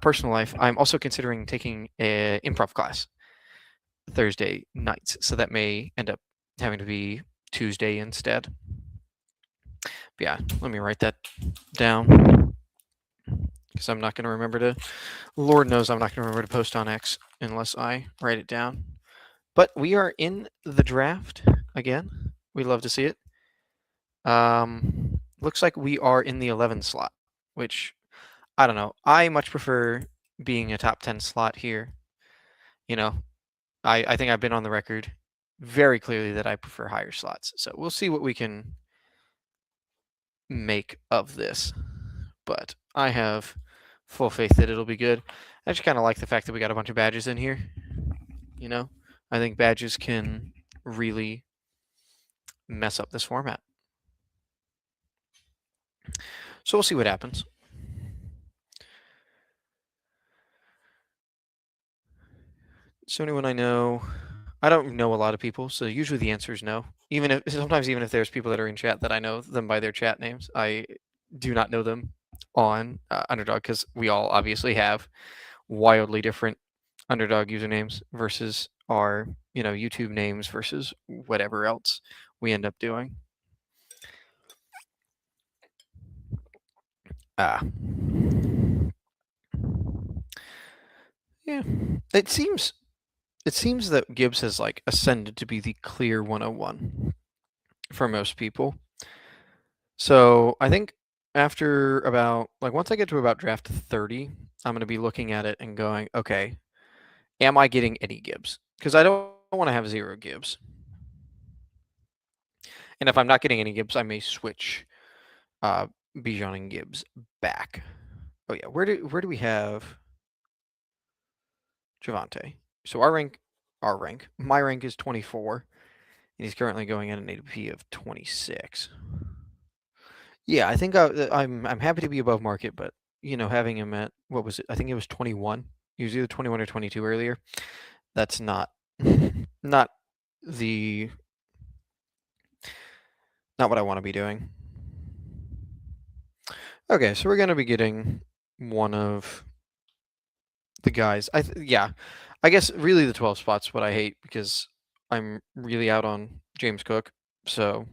personal life. I'm also considering taking an improv class Thursday nights, so that may end up having to be Tuesday instead. But yeah, let me write that down because I'm not going to remember to. Lord knows I'm not going to remember to post on X unless I write it down. But we are in the draft again. We love to see it. Looks like we are in the 11 slot, which I don't know. I much prefer being a top 10 slot here. You know, I think I've been on the record very clearly that I prefer higher slots. So we'll see what we can make of this. But I have full faith that it'll be good. I just kind of like the fact that we got a bunch of badges in here. You know, I think badges can really mess up this format. So we'll see what happens. So anyone I know, I don't know a lot of people, so usually the answer is no. Even if there's people that are in chat that I know them by their chat names, I do not know them on Underdog because we all obviously have wildly different Underdog usernames versus our YouTube names versus whatever else we end up doing. Yeah, it seems that Gibbs has like ascended to be the clear 101 for most people. So I think after about like once I get to about draft 30, I'm going to be looking at it and going, okay, am I getting any Gibbs? Because I don't want to have 0 Gibbs. And if I'm not getting any Gibbs, I may switch Bijan and Gibbs back. Oh yeah, where do we have Javante? So my rank is 24, and he's currently going at an ADP of 26. Yeah, I think I'm happy to be above market, but having him at what was it? I think it was 21. He was either 21 or 22 earlier. That's not not the not what I want to be doing. Okay, so we're gonna be getting one of the guys. I guess really the 12 spot's what I hate because I'm really out on James Cook, so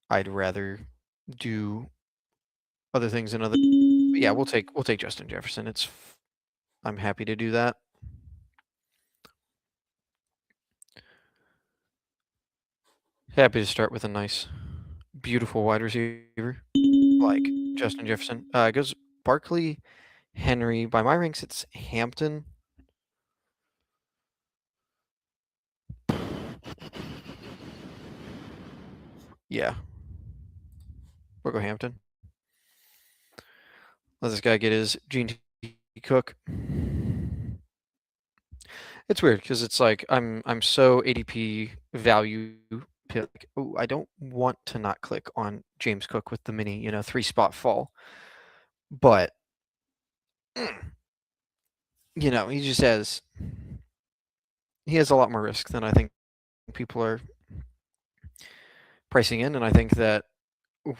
I'd rather do other things and other. But yeah, we'll take Justin Jefferson. I'm happy to do that. Happy to start with a nice, beautiful wide receiver like Justin Jefferson. It goes Barkley, Henry. By my ranks, it's Hampton. Yeah, we'll go Hampton. Let this guy get his Gene T. Cook. It's weird because it's like I'm so ADP value pick. Oh, I don't want to not click on James Cook with the mini, 3-spot fall, but he just has a lot more risk than I think people are pricing in, and I think that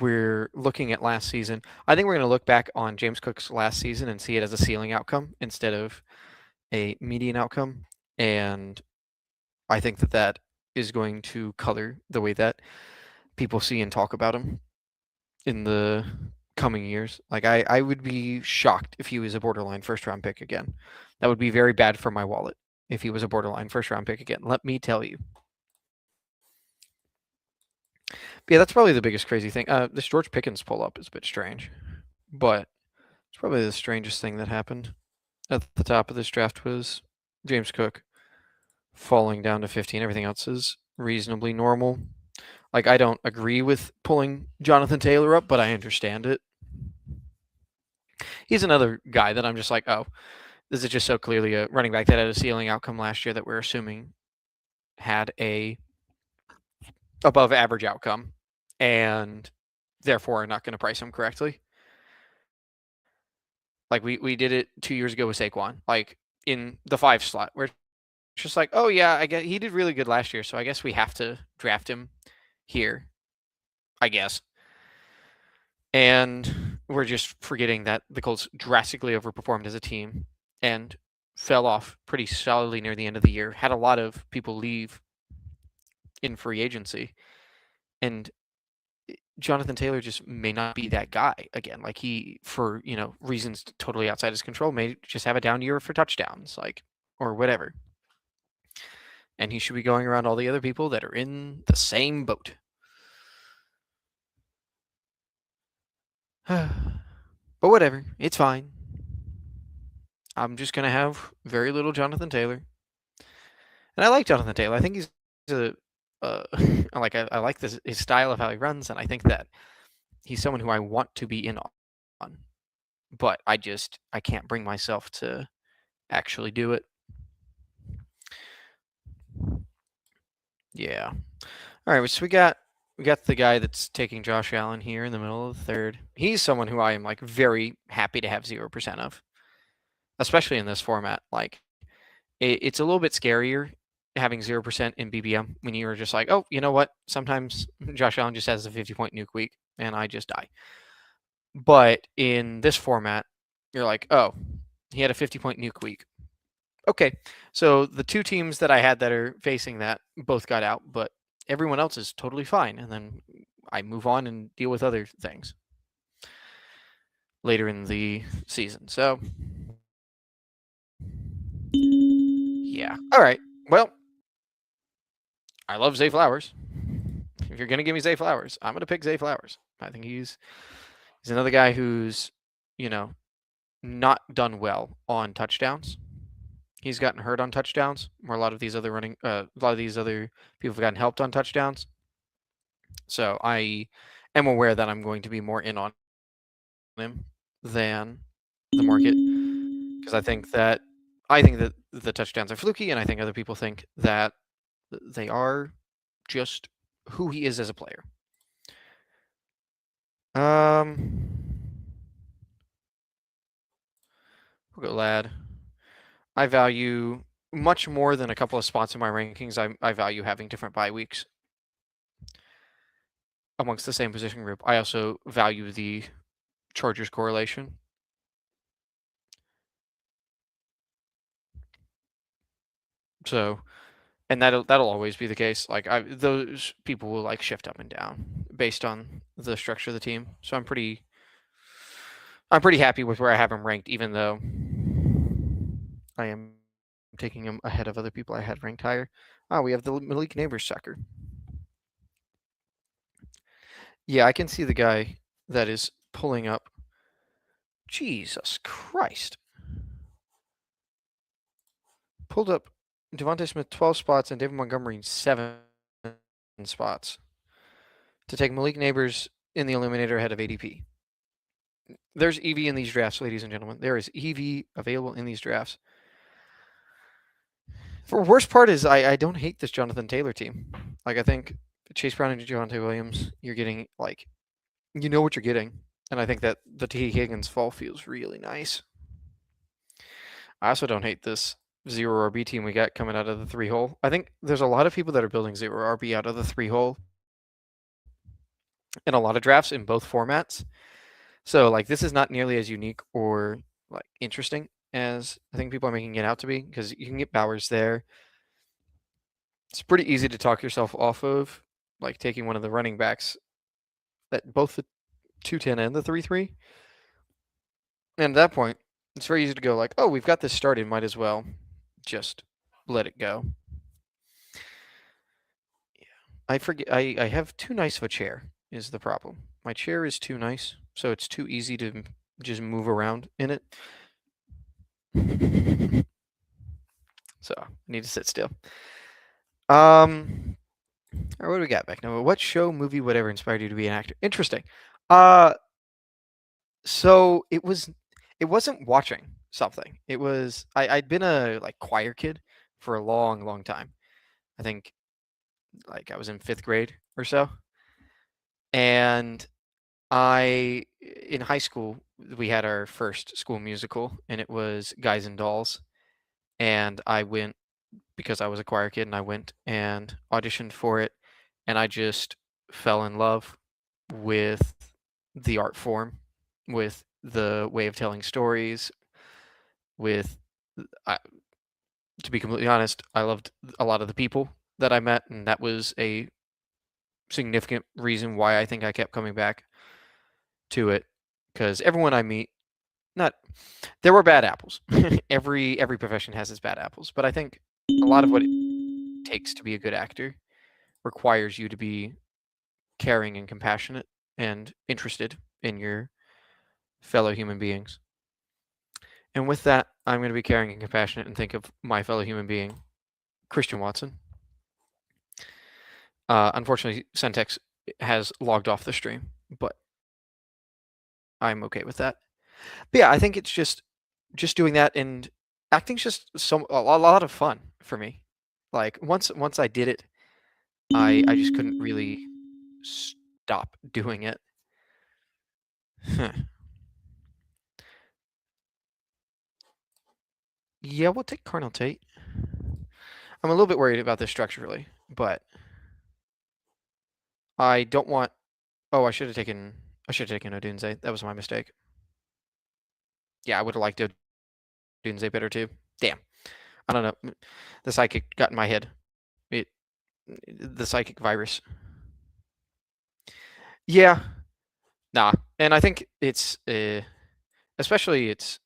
we're looking at last season. I think we're going to look back on James Cook's last season and see it as a ceiling outcome instead of a median outcome, and I think that is going to color the way that people see and talk about him in the coming years. Like I would be shocked if he was a borderline first round pick again. That would be very bad for my wallet if he was a borderline first round pick again. Let me tell you. But yeah, that's probably the biggest crazy thing. This George Pickens pull up is a bit strange, but it's probably the strangest thing that happened at the top of this draft was James Cook falling down to 15. Everything else is reasonably normal. Like I don't agree with pulling Jonathan Taylor up, but I understand it. He's another guy that I'm just like, oh, this is just so clearly a running back that had a ceiling outcome last year that we're assuming had a above average outcome, and therefore are not going to price him correctly. Like we did it 2 years ago with Saquon, like in the 5 slot, where it's just like, oh yeah, I guess he did really good last year, so I guess we have to draft him here, I guess. And we're just forgetting that the Colts drastically overperformed as a team and fell off pretty solidly near the end of the year. Had a lot of people leave in free agency, and Jonathan Taylor just may not be that guy again. Like he, for reasons totally outside his control, may just have a down year for touchdowns, like or whatever. And he should be going around all the other people that are in the same boat. But whatever, it's fine. I'm just gonna have very little Jonathan Taylor, and I like Jonathan Taylor. I think he's a I like his style of how he runs, and I think that he's someone who I want to be in on. But I can't bring myself to actually do it. Yeah. All right. So we got the guy that's taking Josh Allen here in the middle of the third. He's someone who I am like very happy to have 0% of, especially in this format. Like it's a little bit scarier having 0% in BBM when you're just like, oh, you know what? Sometimes Josh Allen just has a 50-point nuke week and I just die. But in this format, you're like, oh, he had a 50-point nuke week. Okay, so the 2 teams that I had that are facing that both got out, but everyone else is totally fine. And then I move on and deal with other things later in the season. So, yeah. All right. Well, I love Zay Flowers. If you're going to give me Zay Flowers, I'm going to pick Zay Flowers. I think he's another guy who's, not done well on touchdowns. He's gotten hurt on touchdowns, where a lot of these other people have gotten helped on touchdowns. So I am aware that I'm going to be more in on him than the market, because I think that the touchdowns are fluky, and I think other people think that they are just who he is as a player. We'll go Lad. I value much more than a couple of spots in my rankings. I value having different bye weeks amongst the same position group. I also value the Chargers correlation. So, and that'll always be the case. Like those people will like shift up and down based on the structure of the team. So I'm pretty happy with where I have him ranked, even though I am taking him ahead of other people I had ranked higher. We have the Malik Neighbors sucker. Yeah, I can see the guy that is pulling up. Jesus Christ. Pulled up Devontae Smith 12 spots and David Montgomery 7 spots to take Malik Neighbors in the Eliminator ahead of ADP. There's EV in these drafts, ladies and gentlemen. There is EV available in these drafts. The worst part is I don't hate this Jonathan Taylor team. Like, I think Chase Brown and Javonte Williams, you're getting, like, you know what you're getting. And I think that the T. Higgins fall feels really nice. I also don't hate this 0 RB team we got coming out of the 3-hole. I think there's a lot of people that are building 0 RB out of the 3-hole in a lot of drafts in both formats. So, like, this is not nearly as unique or, like, interesting as I think people are making it out to be, because you can get Bowers there. It's pretty easy to talk yourself off of, like, taking one of the running backs at both the 210 and the 3-3. And at that point, it's very easy to go like, oh, we've got this started, might as well just let it go. Yeah. I forget. I have too nice of a chair is the problem. My chair is too nice, so it's too easy to just move around in it. So I need to sit still. Or what do we got back now? What show, movie, whatever inspired you to be an actor? Interesting. So it wasn't watching something. It was I'd been a like choir kid for a long, long time. I think like I was in 5th grade or so. And I in high school we had our first school musical and it was Guys and Dolls. And I went because I was a choir kid and I went and auditioned for it and I just fell in love with the art form, with the way of telling stories, with I, to be completely honest, I loved a lot of the people that I met, and that was a significant reason why I think I kept coming back to it. Because everyone I meet, not there were bad apples. every profession has its bad apples, but I think a lot of what it takes to be a good actor requires you to be caring and compassionate and interested in your fellow human beings. And with that, I'm going to be caring and compassionate and think of my fellow human being, Christian Watson. Unfortunately, Centex has logged off the stream, but I'm okay with that. But yeah, I think it's just doing that, and acting's just a lot of fun for me. Like once I did it, I just couldn't really stop doing it. Yeah, we'll take Carnal Tate. I'm a little bit worried about this structurally, but I don't want. Oh, I should have taken Odunze. That was my mistake. Yeah, I would have liked Odunze better too. Damn. I don't know. The psychic got in my head. It the psychic virus. Yeah. Nah. And I think it's especially it's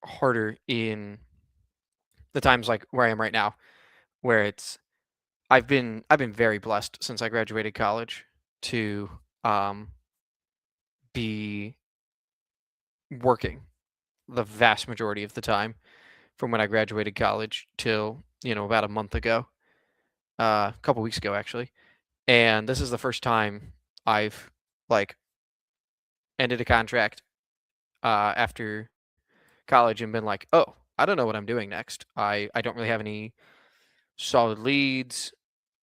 harder in the times like where I am right now, where it's I've been very blessed since I graduated college to be working the vast majority of the time from when I graduated college till, about a month ago, a couple weeks ago actually. And this is the first time I've like ended a contract after college and been like, oh, I don't know what I'm doing next. I don't really have any solid leads.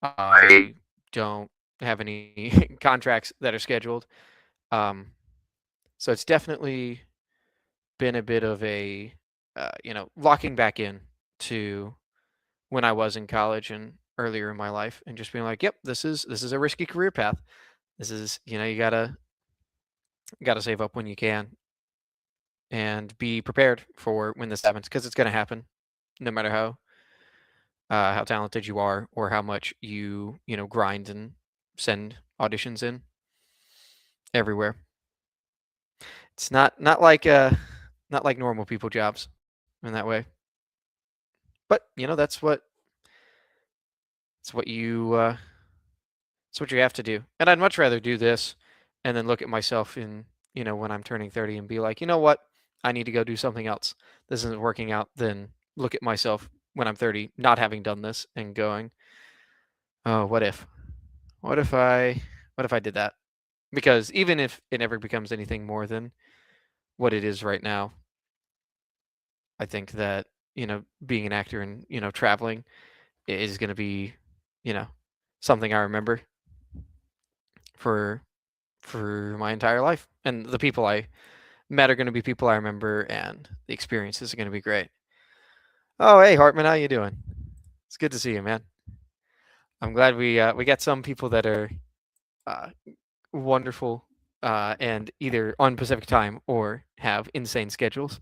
I don't have any contracts that are scheduled. So it's definitely been a bit of a, locking back in to when I was in college and earlier in my life, and just being like, yep, this is a risky career path. This is, you gotta save up when you can and be prepared for when this happens because it's gonna happen, no matter how how talented you are or how much you grind and send auditions in everywhere. It's not like normal people jobs in that way. But that's what you have to do. And I'd much rather do this and then look at myself in when I'm turning 30 and be like, you know what? I need to go do something else. This isn't working out. Then look at myself when I'm 30, not having done this and going, oh, what if? What if I did that? Because even if it never becomes anything more than what it is right now, I think that, being an actor and traveling is going to be, you know, something I remember for my entire life. And the people I met are going to be people I remember, and the experiences are going to be great. Oh, hey Hartman, how you doing? It's good to see you, man. I'm glad we got some people that are uh, wonderful and either on Pacific time or have insane schedules.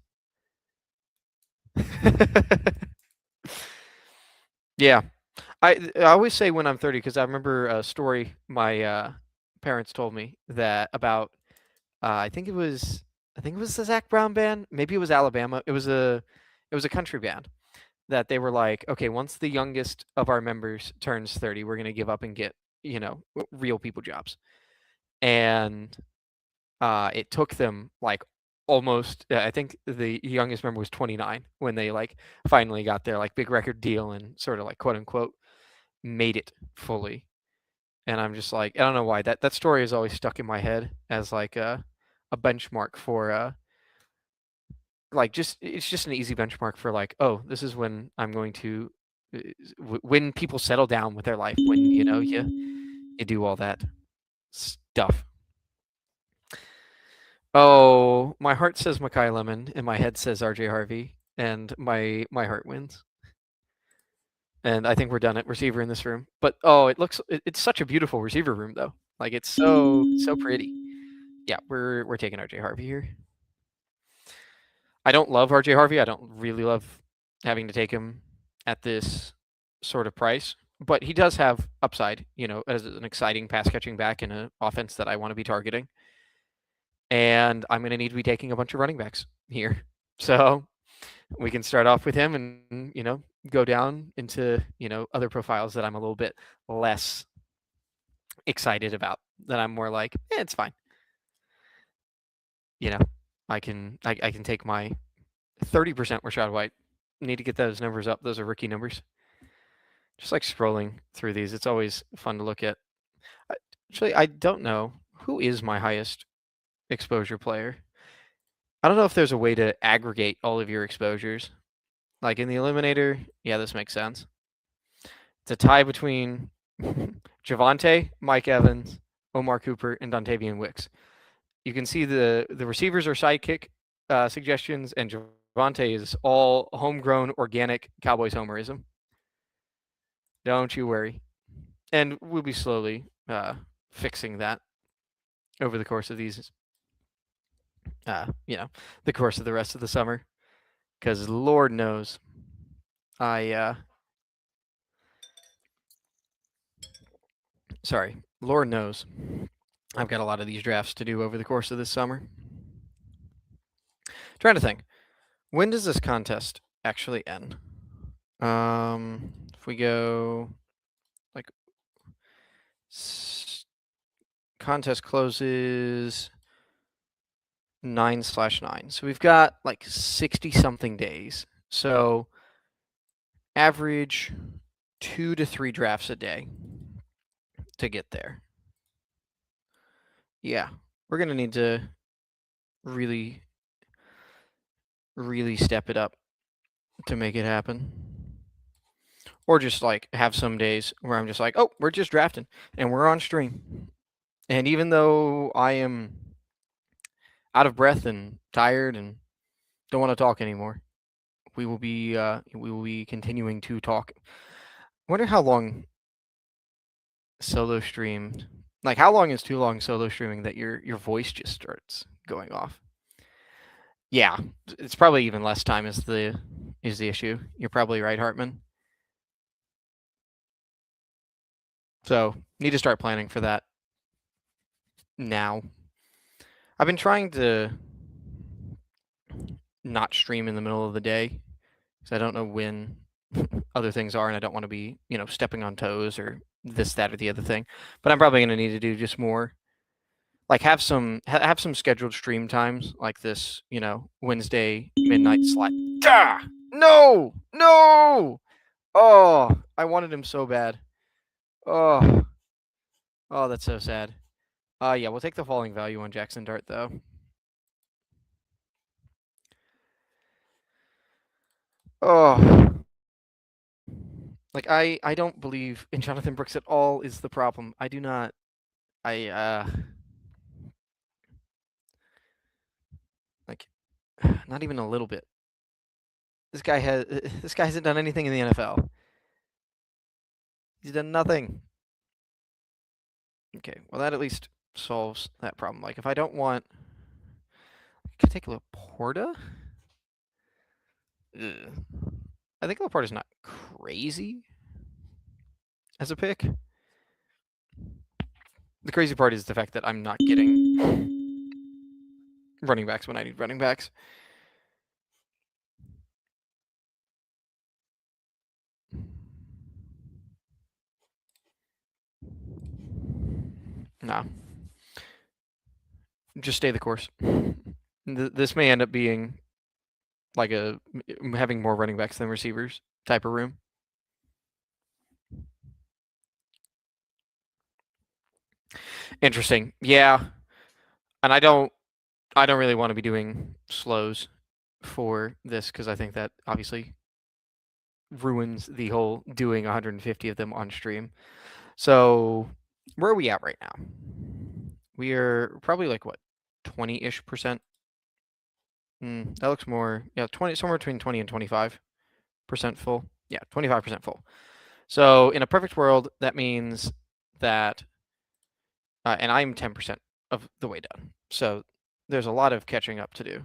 Yeah, I always say when I'm 30 because I remember a story my parents told me that about I think it was the Zach Brown band. Maybe it was Alabama. It was a country band that they were like, okay, once the youngest of our members turns 30, we're gonna give up and get real people jobs. And it took them like almost. I think the youngest member was 29 when they like finally got their like big record deal and sort of like quote unquote made it fully. And I'm just like, I don't know why that story is always stuck in my head as like a benchmark for like just it's just an easy benchmark for like, oh, this is when I'm going to when people settle down with their life, when you do all that stuff. Oh, my heart says Makai Lemon and my head says RJ Harvey, and my heart wins. And I think we're done at receiver in this room. But oh, it's such a beautiful receiver room though. Like it's so pretty. Yeah, we're taking RJ Harvey here. I don't love RJ Harvey. I don't really love having to take him at this sort of price, but he does have upside, as an exciting pass catching back in an offense that I want to be targeting. And I'm going to need to be taking a bunch of running backs here. So we can start off with him and go down into other profiles that I'm a little bit less excited about, that I'm more like, it's fine. You know, I can take my 30% Rashad White. Need to get those numbers up. Those are rookie numbers. Just like scrolling through these, it's always fun to look at. Actually, I don't know who is my highest exposure player. I don't know if there's a way to aggregate all of your exposures. Like in the Eliminator, yeah, this makes sense. It's a tie between Javonte, Mike Evans, Omar Cooper, and Dontavian Wicks. You can see the receivers are sidekick suggestions, and Javonte is all homegrown, organic Cowboys homerism. Don't you worry. And we'll be slowly fixing that over the course of these, the course of the rest of the summer. Because Lord knows, Lord knows, I've got a lot of these drafts to do over the course of this summer. Trying to think, when does this contest actually end? If we go like contest closes 9/9, so we've got like 60 something days. So average 2 to 3 drafts a day to get there. Yeah, we're gonna need to really, really step it up to make it happen. Or just like have some days where I'm just like, oh, we're just drafting and we're on stream. And even though I am out of breath and tired and don't want to talk anymore, we will be continuing to talk. I wonder how long solo streamed. Like how long is too long solo streaming that your voice just starts going off? Yeah, it's probably even less time is the issue. You're probably right, Hartman. So need to start planning for that now. I've been trying to not stream in the middle of the day because I don't know when other things are, and I don't want to be, stepping on toes or this, that, or the other thing. But I'm probably going to need to do just more, like have some scheduled stream times, like this, Wednesday midnight slot. Ah! No, no! Oh, I wanted him so bad. Oh, that's so sad. Yeah, we'll take the falling value on Jackson Dart though. Oh, like I don't believe in Jonathan Brooks at all is the problem. I do not. Like not even a little bit. This guy hasn't done anything in the NFL. He's done nothing. Okay, well that at least solves that problem. Like if I don't want, I could take Laporta. Ugh. I think Laporta's not crazy as a pick. The crazy part is the fact that I'm not getting running backs when I need running backs. No. Just stay the course. This may end up being like having more running backs than receivers type of room. Interesting. Yeah. And I don't really want to be doing slows for this because I think that obviously ruins the whole doing 150 of them on stream. So where are we at right now? We are probably like what, 20-ish percent. That looks more, 20, somewhere between 20 and 25% full. Yeah, 25% full. So in a perfect world, that means that, and I'm 10% of the way done. So there's a lot of catching up to do.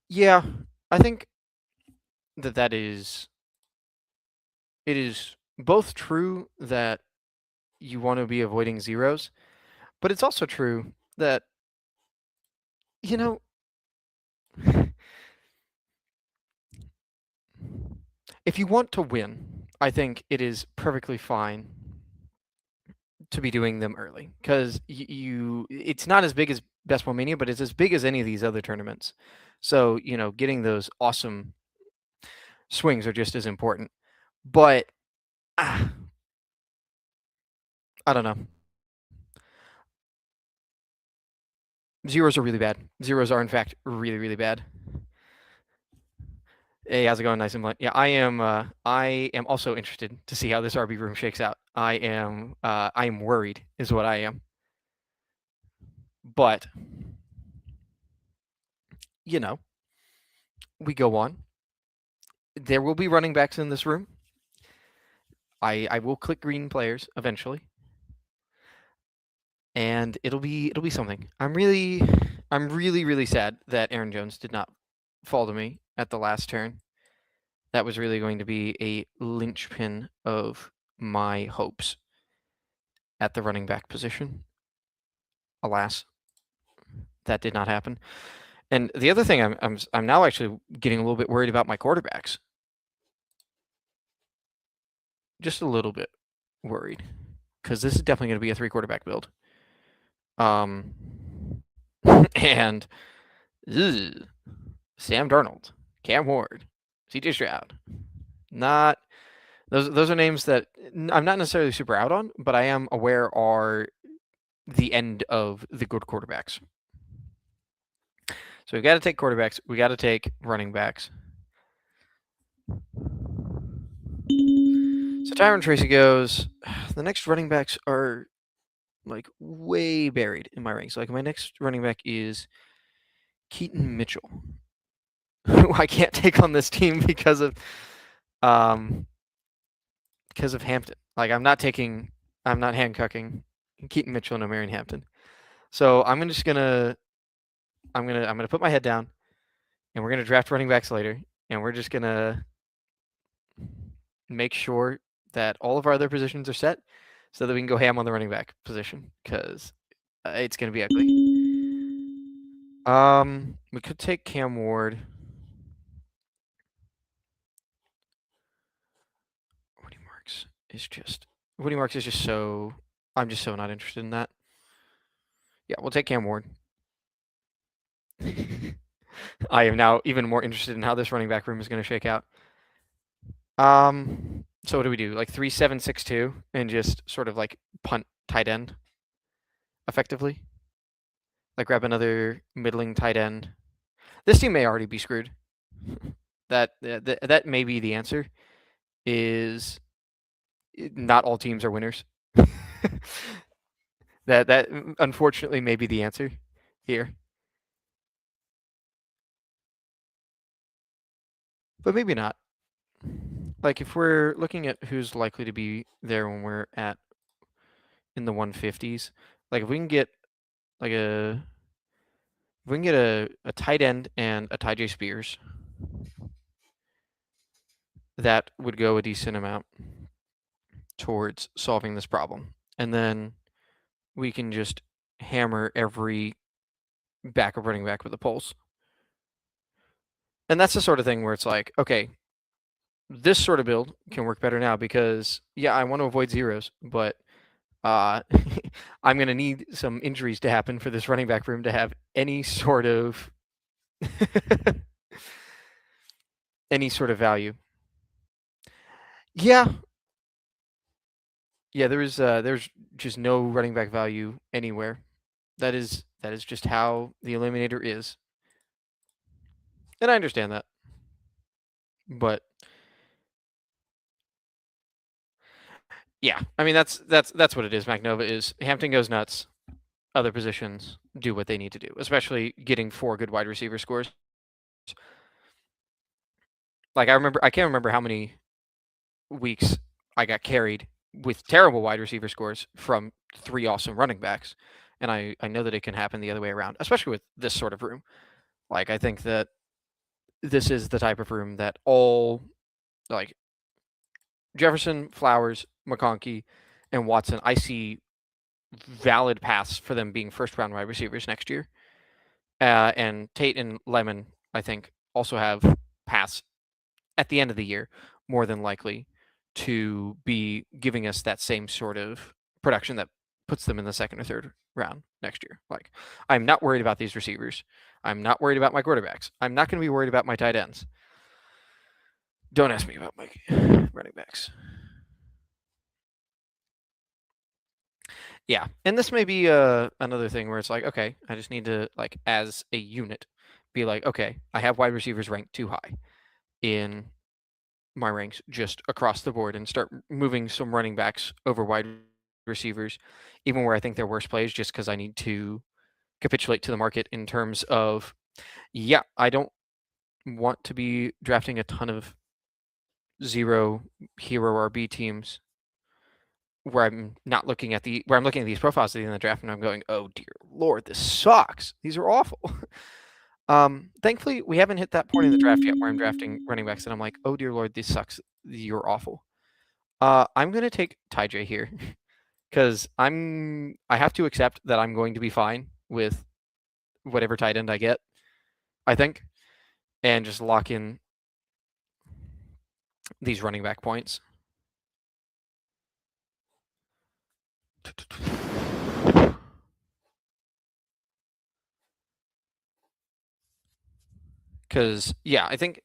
Yeah, I think that it is both true that you want to be avoiding zeros, but it's also true that, if you want to win, I think it is perfectly fine to be doing them early because it's not as big as Best Ball Mania, but it's as big as any of these other tournaments. So, getting those awesome swings are just as important. But I don't know. Zeros are really bad. Zeros are in fact really, really bad. Hey, how's it going? Nice and blunt. Yeah, I am also interested to see how this RB room shakes out. I am worried is what I am. But we go on. There will be running backs in this room. I will click green players eventually. And it'll be something. I'm really, really sad that Aaron Jones did not fall to me at the last turn. That was really going to be a linchpin of my hopes at the running back position. Alas, that did not happen. And the other thing, I'm now actually getting a little bit worried about my quarterbacks. Just a little bit worried, because this is definitely going to be a 3-quarterback build. And Sam Darnold, Cam Ward, CJ Stroud. Not those are names that I'm not necessarily super out on, but I am aware are the end of the good quarterbacks. So we've got to take quarterbacks. We got to take running backs. So Tyron Tracy goes. The next running backs are like way buried in my ranks. Like my next running back is Keaton Mitchell, who I can't take on this team because of Hampton. Like I'm not handcuffing Keaton Mitchell and Marion Hampton. So I'm gonna put my head down, and we're gonna draft running backs later, and we're just gonna make sure that all of our other positions are set so that we can go ham on the running back position because it's going to be ugly. We could take Cam Ward. Woody Marks is just so. I'm just so not interested in that. Yeah, we'll take Cam Ward. I am now even more interested in how this running back room is going to shake out. So what do we do? Like 3-7-6-2 and just sort of like punt tight end effectively? Like grab another middling tight end. This team may already be screwed. That may be the answer. Is not all teams are winners. that unfortunately may be the answer here. But maybe not. Like if we're looking at who's likely to be there when we're at in the 150s, like if we can get like a tight end and a Ty J Spears, that would go a decent amount towards solving this problem. And then we can just hammer every backup running back with a pulse. And that's the sort of thing where it's like, okay, this sort of build can work better now because, yeah, I want to avoid zeros, but I'm going to need some injuries to happen for this running back room to have any sort of any sort of value. Yeah. Yeah, there's just no running back value anywhere. That is just how the Eliminator is. And I understand that. But yeah, I mean that's what it is. Magnova is Hampton goes nuts. Other positions do what they need to do, especially getting 4 good wide receiver scores. Like I can't remember how many weeks I got carried with terrible wide receiver scores from 3 awesome running backs. And I know that it can happen the other way around, especially with this sort of room. Like I think that this is the type of room that all like Jefferson, Flowers, McConkey, and Watson, I see valid paths for them being first round wide receivers next year. And Tate and Lemon, I think, also have paths at the end of the year, more than likely, to be giving us that same sort of production that puts them in the second or third round next year. Like, I'm not worried about these receivers. I'm not worried about my quarterbacks. I'm not going to be worried about my tight ends. Don't ask me about my running backs. Yeah, and this may be another thing where it's like, okay, I just need to, like, as a unit, be like, okay, I have wide receivers ranked too high in my ranks just across the board and start moving some running backs over wide receivers, even where I think they're worse plays, just because I need to capitulate to the market in terms of, yeah, I don't want to be drafting a ton of 0 hero RB teams where I'm not looking at where I'm looking at these profiles at the end of the draft and I'm going, oh dear Lord, this sucks. These are awful. Thankfully, we haven't hit that point in the draft yet where I'm drafting running backs and I'm like, oh dear Lord, this sucks. You're awful. I'm gonna take Ty J here because I have to accept that I'm going to be fine with whatever tight end I get, I think, and just lock in these running back points. Because, yeah, I think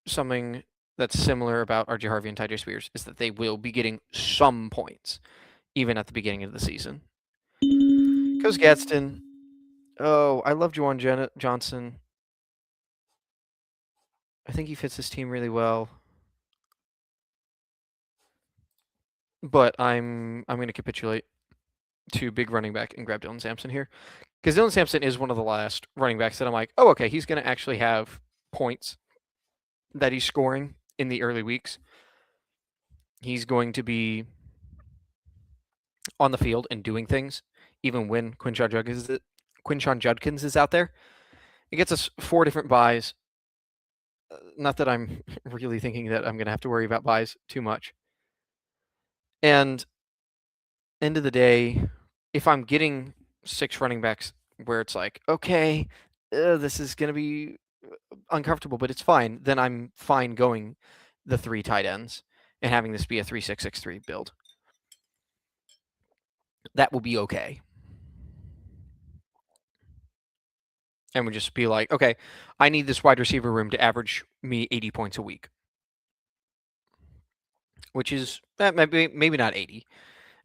something that's similar about RJ Harvey and Ty J Spears is that they will be getting some points, even at the beginning of the season. Goes Gadsden. Oh, I love Juwan Johnson. I think he fits this team really well. But I'm going to capitulate to big running back and grab Dylan Sampson here. Because Dylan Sampson is one of the last running backs that I'm like, oh, okay, he's going to actually have points that he's scoring in the early weeks. He's going to be on the field and doing things, even when Quinshon Judkins is out there. It gets us 4 different buys Not that I'm really thinking that I'm going to have to worry about buys too much. And end of the day, if I'm getting 6 running backs where it's like, okay, this is going to be uncomfortable, but it's fine, then I'm fine going the 3 tight ends and having this be a 3-6-6-3 build. That will be okay. And would just be like, okay, I need this wide receiver room to average me 80 points a week, which is maybe not 80.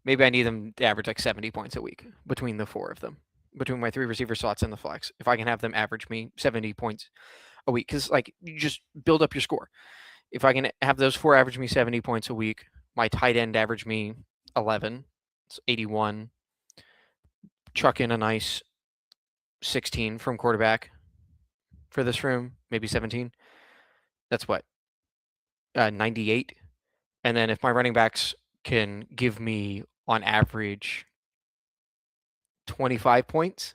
Maybe I need them to average like 70 points a week between the 4 of them, between my 3 receiver slots and the flex. If I can have them average me 70 points a week, because like you just build up your score. If I can have those 4 average me 70 points a week, my tight end average me 11, it's 81. Chuck in a nice 16 from quarterback for this room, maybe 17. That's what, 98. And then if my running backs can give me on average 25 points,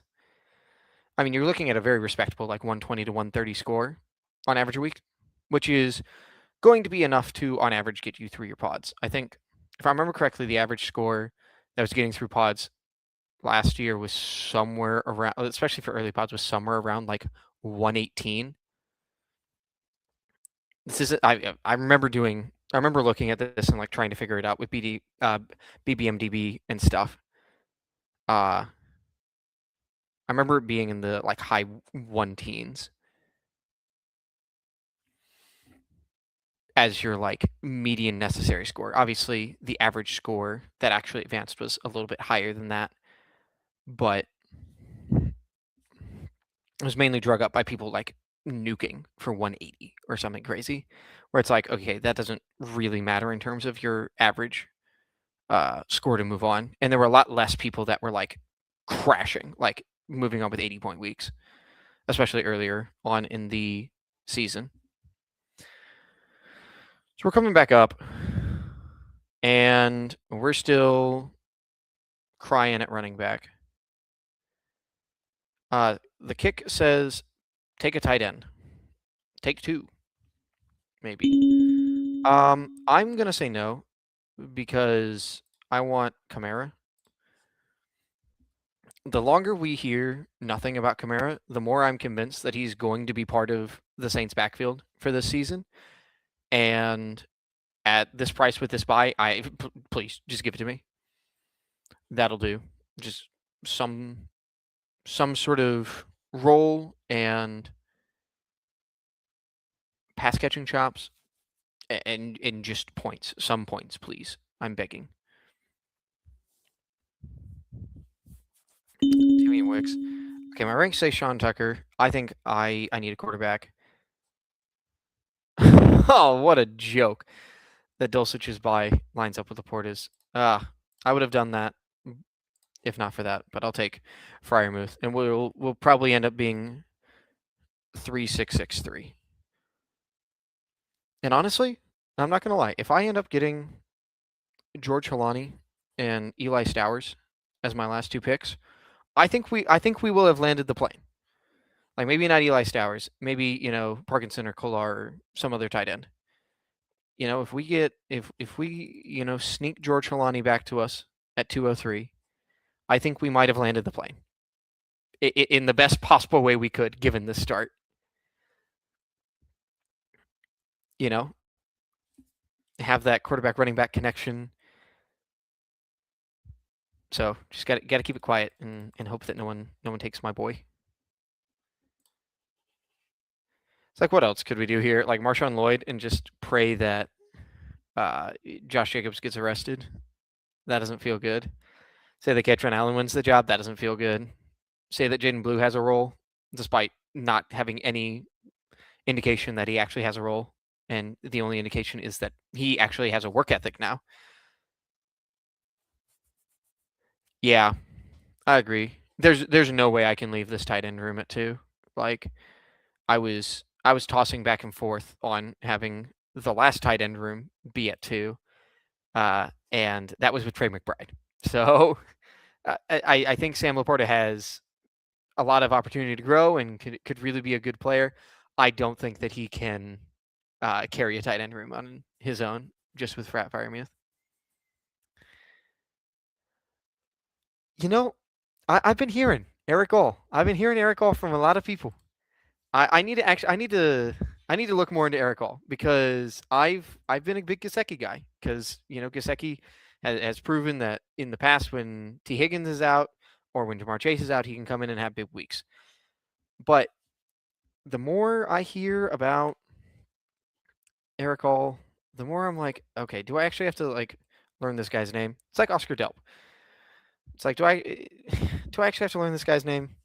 I mean, you're looking at a very respectable, like 120 to 130 score on average a week, which is going to be enough to, on average, get you through your pods. I think, if I remember correctly, the average score that was getting through pods last year was somewhere around, especially for early pods, was somewhere around like 118. This isn't. I remember looking at this and like trying to figure it out with BBMDB and stuff. I remember it being in the like high 1 teens as your like median necessary score. Obviously, the average score that actually advanced was a little bit higher than that, but it was mainly drug up by people like nuking for 180 or something crazy, where it's like, okay, that doesn't really matter in terms of your average score to move on. And there were a lot less people that were like crashing, like moving on with 80-point weeks, especially earlier on in the season. So we're coming back up, and we're still crying at running back. The kick says take a tight end. Take 2, maybe. I'm gonna say no because I want Kamara. The longer we hear nothing about Kamara, the more I'm convinced that he's going to be part of the Saints' backfield for this season. And at this price with this buy, please just give it to me. That'll do. Just some sort of role and pass catching chops and just points. Some points, please. I'm begging. Too many wicks. Okay, my ranks say Sean Tucker. I think I need a quarterback. Oh, what a joke. That Dulcich's buy lines up with the Portas. I would have done that if not for that, but I'll take Freiermuth, and we'll probably end up being 3-6-6-3. And honestly, I'm not gonna lie, if I end up getting George Holani and Eli Stowers as my last 2 picks, I think we will have landed the plane. Like maybe not Eli Stowers, maybe Parkinson or Kolar or some other tight end. If we sneak George Holani back to us at 203, I think we might have landed the plane in the best possible way we could, given the start. Have that quarterback running back connection. So just got to keep it quiet and hope that no one takes my boy. It's like, what else could we do here? Like Marshawn Lloyd and just pray that Josh Jacobs gets arrested. That doesn't feel good. Say that Ketron Allen wins the job. That doesn't feel good. Say that Jaden Blue has a role, despite not having any indication that he actually has a role. And the only indication is that he actually has a work ethic now. Yeah, I agree. There's no way I can leave this tight end room at 2. Like, I was tossing back and forth on having the last tight end room be at 2, and that was with Trey McBride. So I think Sam Laporta has a lot of opportunity to grow and could really be a good player. I don't think that he can carry a tight end room on his own just with Frat Firemuth. You know, I've been hearing Eric All. I've been hearing Eric All from a lot of people. I need to actually I need to look more into Eric All because I've been a big Gesicki guy because Gesicki has proven that in the past when T Higgins is out or when Jamar Chase is out, he can come in and have big weeks. But the more I hear about Eric All, the more I'm like, okay, do I actually have to like learn this guy's name? It's like Oscar Delp. It's like, do I actually have to learn this guy's name?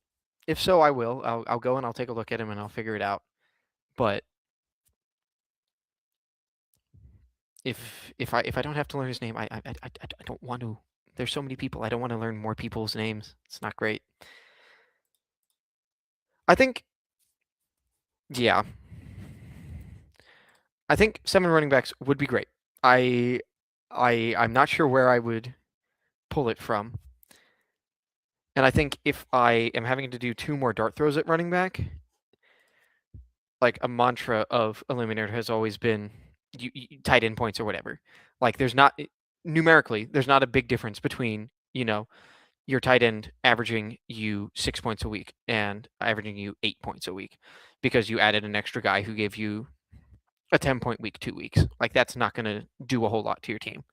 If so, I will. I'll go and I'll take a look at him and I'll figure it out. But if I don't have to learn his name, I don't want to. There's so many people. I don't want to learn more people's names. It's not great. I think, yeah. I think 7 running backs would be great. I'm not sure where I would pull it from. And I think if I am having to do 2 more dart throws at running back, like a mantra of Eliminator has always been tight end points or whatever. Like there's not numerically, there's not a big difference between, your tight end averaging you 6 points a week and averaging you 8 points a week because you added an extra guy who gave you a 10-point week 2 weeks. Like that's not going to do a whole lot to your team.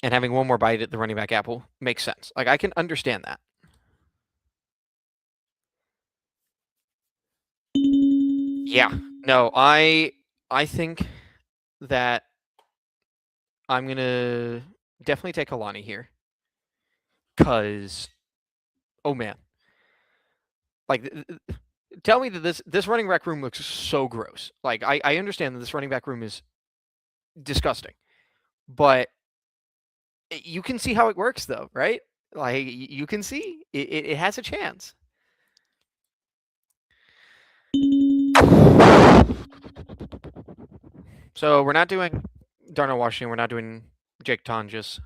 And having one more bite at the running back apple makes sense. Like I can understand that. Yeah. No, I think that I'm going to definitely take Kalani here. Cuz oh man. Like tell me that this running back room looks so gross. Like I understand that this running back room is disgusting. But you can see how it works though, right? Like you can see it has a chance. So we're not doing Darnell Washington. We're not doing Jake Tonjes.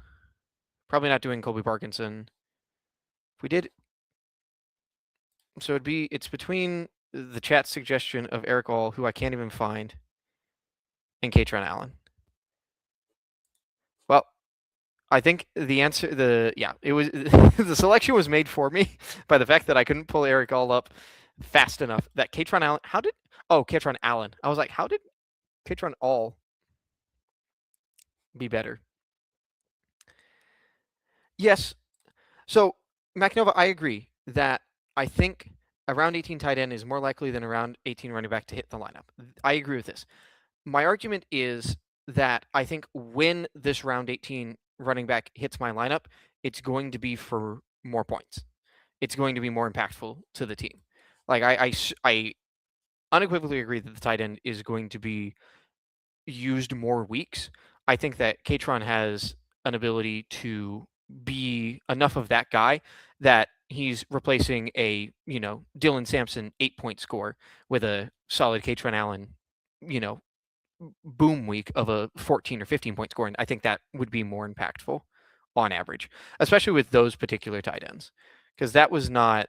Probably not doing Colby Parkinson. If we did, so it's between the chat suggestion of Eric All, who I can't even find, and Katron Allen. Well, I think the answer, it was the selection was made for me by the fact that I couldn't pull Eric All up fast enough. That Katron Allen, Katron Allen. I was like, how did Katron All be better? Yes. So McNova, I agree that I think a round 18 tight end is more likely than a round 18 running back to hit the lineup. I agree with this. My argument is that I think when this round 18 running back hits my lineup, it's going to be for more points. It's going to be more impactful to the team. Like I unequivocally agree that the tight end is going to be used more weeks. I think that Katron has an ability to be enough of that guy that he's replacing a, Dylan Sampson 8-point score with a solid Katron Allen, boom week of a 14 or 15-point score. And I think that would be more impactful on average, especially with those particular tight ends, because that was not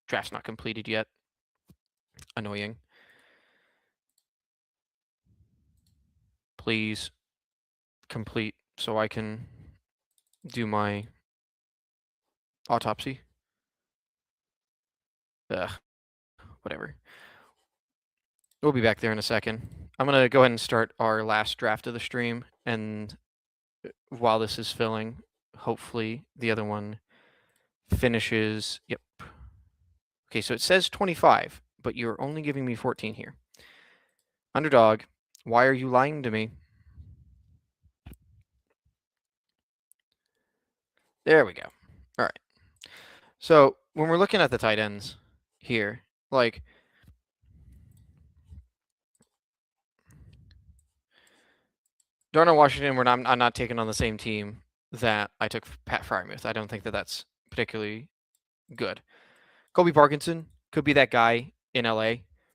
draft's not completed yet. Annoying. Please complete so I can do my autopsy. Ugh, whatever. We'll be back there in a second. I'm going to go ahead and start our last draft of the stream, and while this is filling, hopefully the other one finishes. Yep. Okay, so it says 25, but you're only giving me 14 here. Underdog, why are you lying to me? There we go. All right. So when we're looking at the tight ends here, like Darnell Washington, I'm not taking on the same team that I took Pat Fryermuth. I don't think that that's particularly good. Colby Parkinson could be that guy in LA,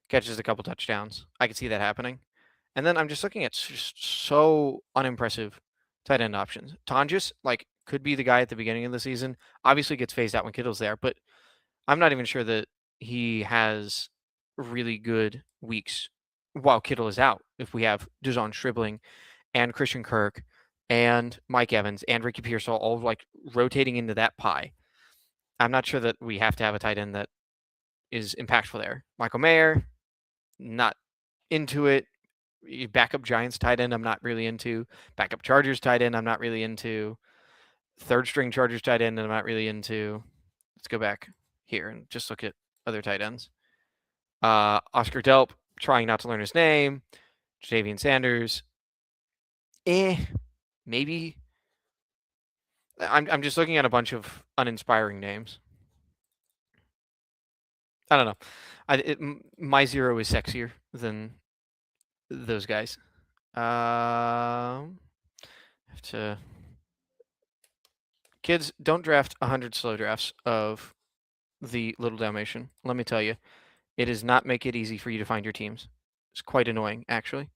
catches a couple touchdowns. I could see that happening. And then I'm just looking at just so unimpressive tight end options. Tonjes, could be the guy at the beginning of the season. Obviously gets phased out when Kittle's there, but I'm not even sure that he has really good weeks while Kittle is out. If we have Dejon Stribling and Christian Kirk and Mike Evans and Ricky Pearsall all like rotating into that pie, I'm not sure that we have to have a tight end that is impactful there. Michael Mayer, not into it. Backup Giants tight end, I'm not really into. Backup Chargers tight end, I'm not really into. Third string Chargers tight end, I'm not really into. Let's go back here and just look at other tight ends. Oscar Delp, trying not to learn his name. Jadavian Sanders. Maybe. I'm just looking at a bunch of uninspiring names. I don't know. My zero is sexier than those guys. Have to. Kids, don't draft 100 slow drafts of the Little Dalmatian. Let me tell you, it does not make it easy for you to find your teams. It's quite annoying, actually.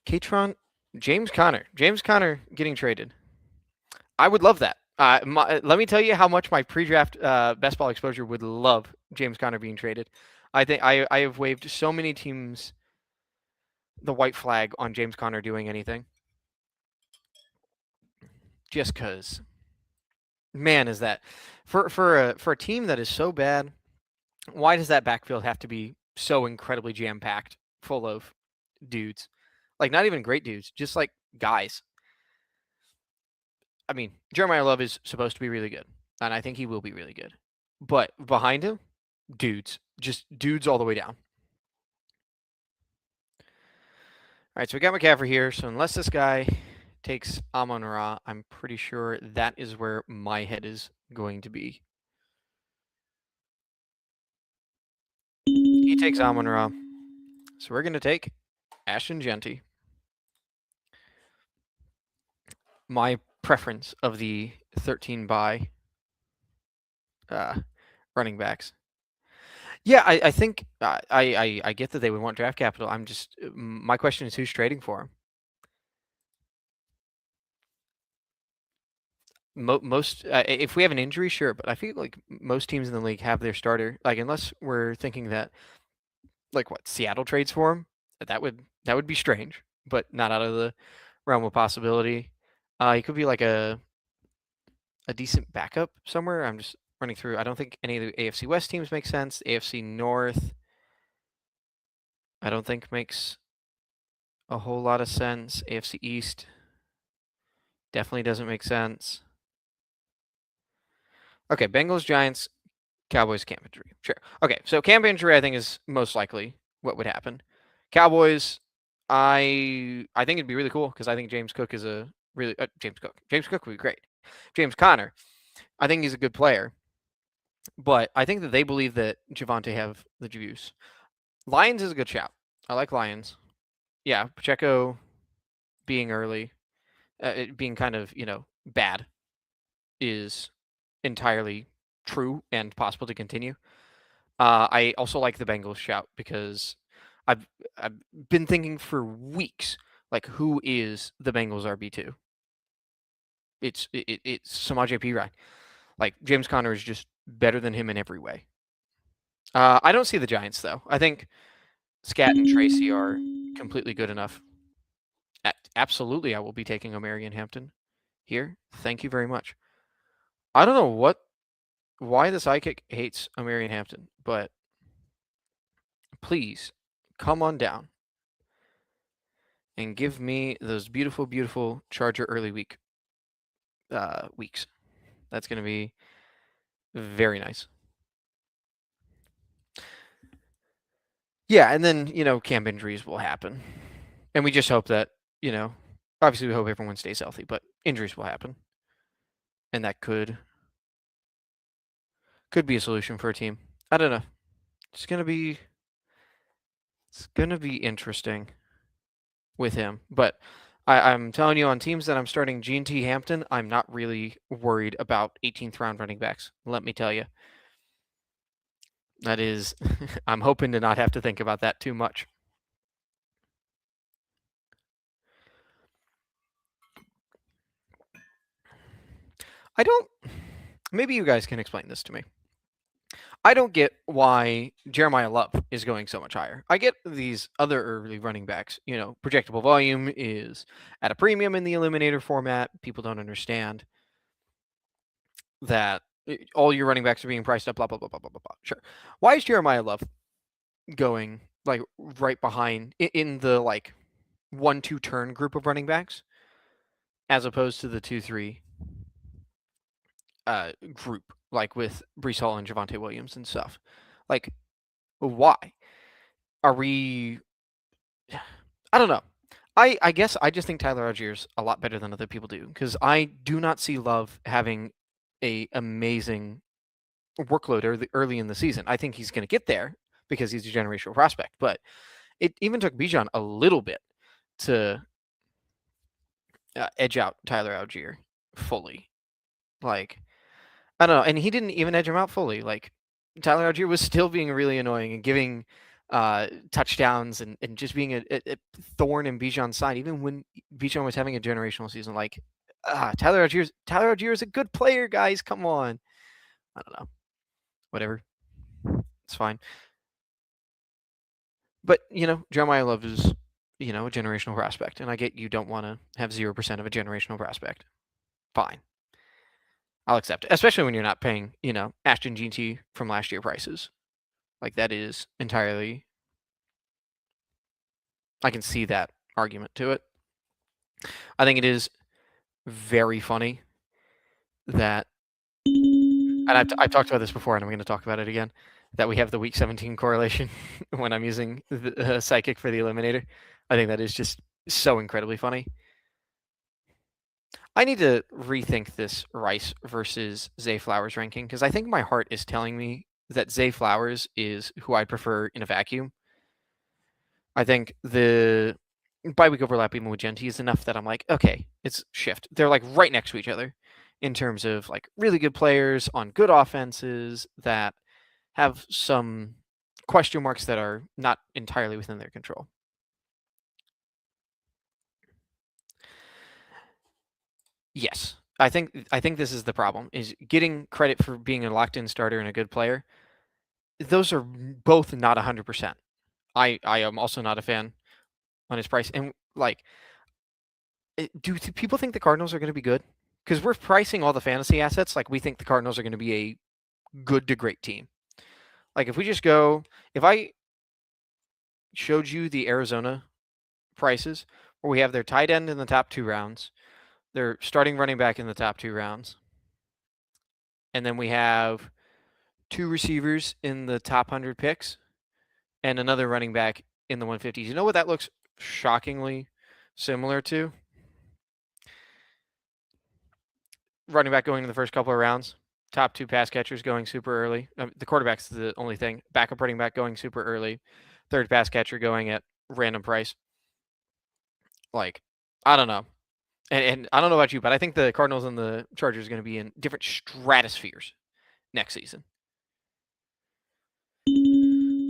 Katron, James Conner getting traded. I would love that. Let me tell you how much my pre-draft best ball exposure would love James Conner being traded. I think I have waved so many teams the white flag on James Conner doing anything. Just cause, man, is that for a team that is so bad? Why does that backfield have to be so incredibly jam packed, full of dudes? Like not even great dudes, just like guys. I mean, Jeremiah Love is supposed to be really good, and I think he will be really good. But behind him, dudes, just dudes all the way down. All right, so we got McCaffrey here. So unless this guy takes Amon-Ra, I'm pretty sure that is where my head is going to be. He takes Amon-Ra. So we're going to take Ashton Genty. My preference of the 13 by running backs. Yeah, I think I get that they would want draft capital. I'm just my question is who's trading for him. Most if we have an injury, sure, but I feel like most teams in the league have their starter. Like unless we're thinking that like what Seattle trades for him, that would be strange, but not out of the realm of possibility. He could be like a decent backup somewhere. I'm just running through. I don't think any of the AFC West teams make sense. AFC North, I don't think makes a whole lot of sense. AFC East definitely doesn't make sense. Okay, Bengals, Giants, Cowboys, camp injury. Sure. Okay, so camp injury I think is most likely what would happen. Cowboys, I think it'd be really cool because I think James Cook is a really James Cook would be great. James Conner, I think he's a good player, but I think that they believe that Javonte have the juice. Lions is a good shout. I like Lions. Yeah, Pacheco being early, being kind of bad is entirely true and possible to continue. I also like the Bengals shout because I've been thinking for weeks, like who is the Bengals RB2? It's Samaje Perine. Like James Conner is just better than him in every way. I don't see the Giants though. I think Scat and Tracy are completely good enough. Absolutely, I will be taking Omarion Hampton here. Thank you very much. I don't know why the sidekick hates Omarion Hampton, but please come on down and give me those beautiful, beautiful Charger early weeks. That's going to be very nice. Yeah, and then, camp injuries will happen. And we just hope that, obviously we hope everyone stays healthy, but injuries will happen. And that could be a solution for a team. I don't know. It's going to be interesting with him. But I'm telling you, on teams that I'm starting G&T Hampton, I'm not really worried about 18th round running backs. Let me tell you. That is, I'm hoping to not have to think about that too much. I don't. Maybe you guys can explain this to me. I don't get why Jeremiah Love is going so much higher. I get these other early running backs. Projectable volume is at a premium in the Eliminator format. People don't understand that all your running backs are being priced up. Blah blah blah blah blah blah. Sure. Why is Jeremiah Love going like right behind in the like 1-2 turn group of running backs, as opposed to the 2-3 group, like with Breece Hall and Javonte Williams and stuff? Like, why are we? I don't know. I guess I just think Tyler Allgeier's a lot better than other people do, because I do not see Love having a amazing workload early in the season. I think he's going to get there because he's a generational prospect, but it even took Bijan a little bit to edge out Tyler Algier fully. Like, I don't know, and he didn't even edge him out fully. Like, Tyler Algier was still being really annoying and giving touchdowns and just being a thorn in Bijan's side, even when Bijan was having a generational season. Like, Tyler Algier is a good player, guys. Come on. I don't know. Whatever. It's fine. But, Jeremiah Love is, a generational prospect, and I get you don't want to have 0% of a generational prospect. Fine. I'll accept it, especially when you're not paying, Ashton GT from last year prices. Like, that is entirely, I can see that argument to it. I think it is very funny that, and I've talked about this before, and I'm going to talk about it again, that we have the week 17 correlation when I'm using the Psychic for the Eliminator. I think that is just so incredibly funny. I need to rethink this Rice versus Zay Flowers ranking, because I think my heart is telling me that Zay Flowers is who I prefer in a vacuum. I think the bi-week overlap even with Genti is enough that I'm like, okay, it's shift. They're like right next to each other in terms of like really good players on good offenses that have some question marks that are not entirely within their control. Yes. I think this is the problem, is getting credit for being a locked-in starter and a good player. Those are both not 100%. I am also not a fan on his price. And like, do people think the Cardinals are going to be good? Because we're pricing all the fantasy assets like we think the Cardinals are going to be a good to great team. Like, if I showed you the Arizona prices where we have their tight end in the top 2 rounds, their starting running back in the top 2 rounds, and then we have 2 receivers in the top 100 picks and another running back in the 150s. You know what that looks shockingly similar to? Running back going in the first couple of rounds, top 2 pass catchers going super early. The quarterback's the only thing. Backup running back going super early. Third pass catcher going at random price. Like, I don't know. And I don't know about you, but I think the Cardinals and the Chargers are going to be in different stratospheres next season.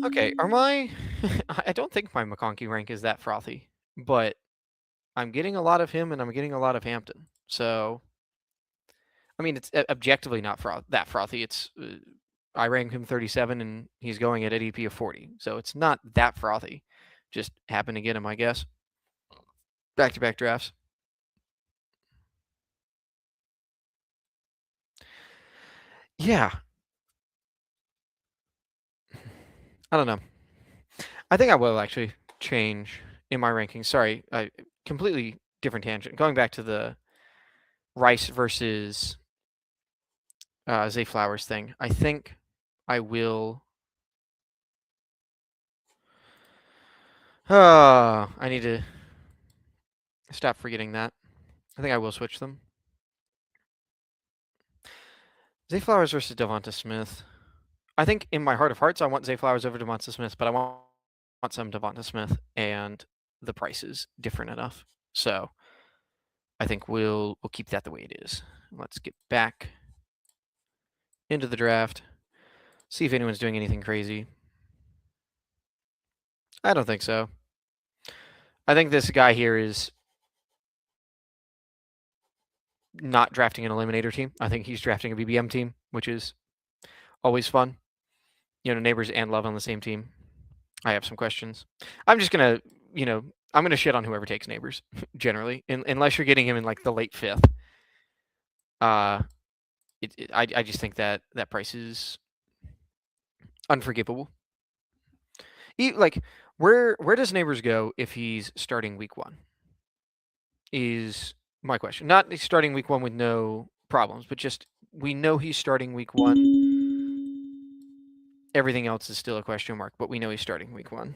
Okay, I don't think my McConkey rank is that frothy, but I'm getting a lot of him and I'm getting a lot of Hampton. So, I mean, it's objectively not that frothy. It's I rank him 37 and he's going at ADP of 40. So it's not that frothy. Just happened to get him, I guess. Back-to-back drafts. Yeah. I don't know. I think I will actually change in my rankings. Sorry, completely different tangent. Going back to the Rice versus Zay Flowers thing, I think I will. I need to stop forgetting that. I think I will switch them. Zay Flowers versus Devonta Smith. I think in my heart of hearts, I want Zay Flowers over Devonta Smith, but I want some Devonta Smith, and the price is different enough. So I think we'll keep that the way it is. Let's get back into the draft. See if anyone's doing anything crazy. I don't think so. I think this guy here is not drafting an Eliminator team. I think he's drafting a BBM team, which is always fun. Neighbors and Love on the same team. I have some questions. I'm just gonna, I'm gonna shit on whoever takes Neighbors generally, unless you're getting him in like the late 5th. I just think that price is unforgivable. Like, where does Neighbors go if he's starting week 1? Is my question. Not starting week 1 with no problems, but just we know he's starting week 1. Everything else is still a question mark, but we know he's starting week 1.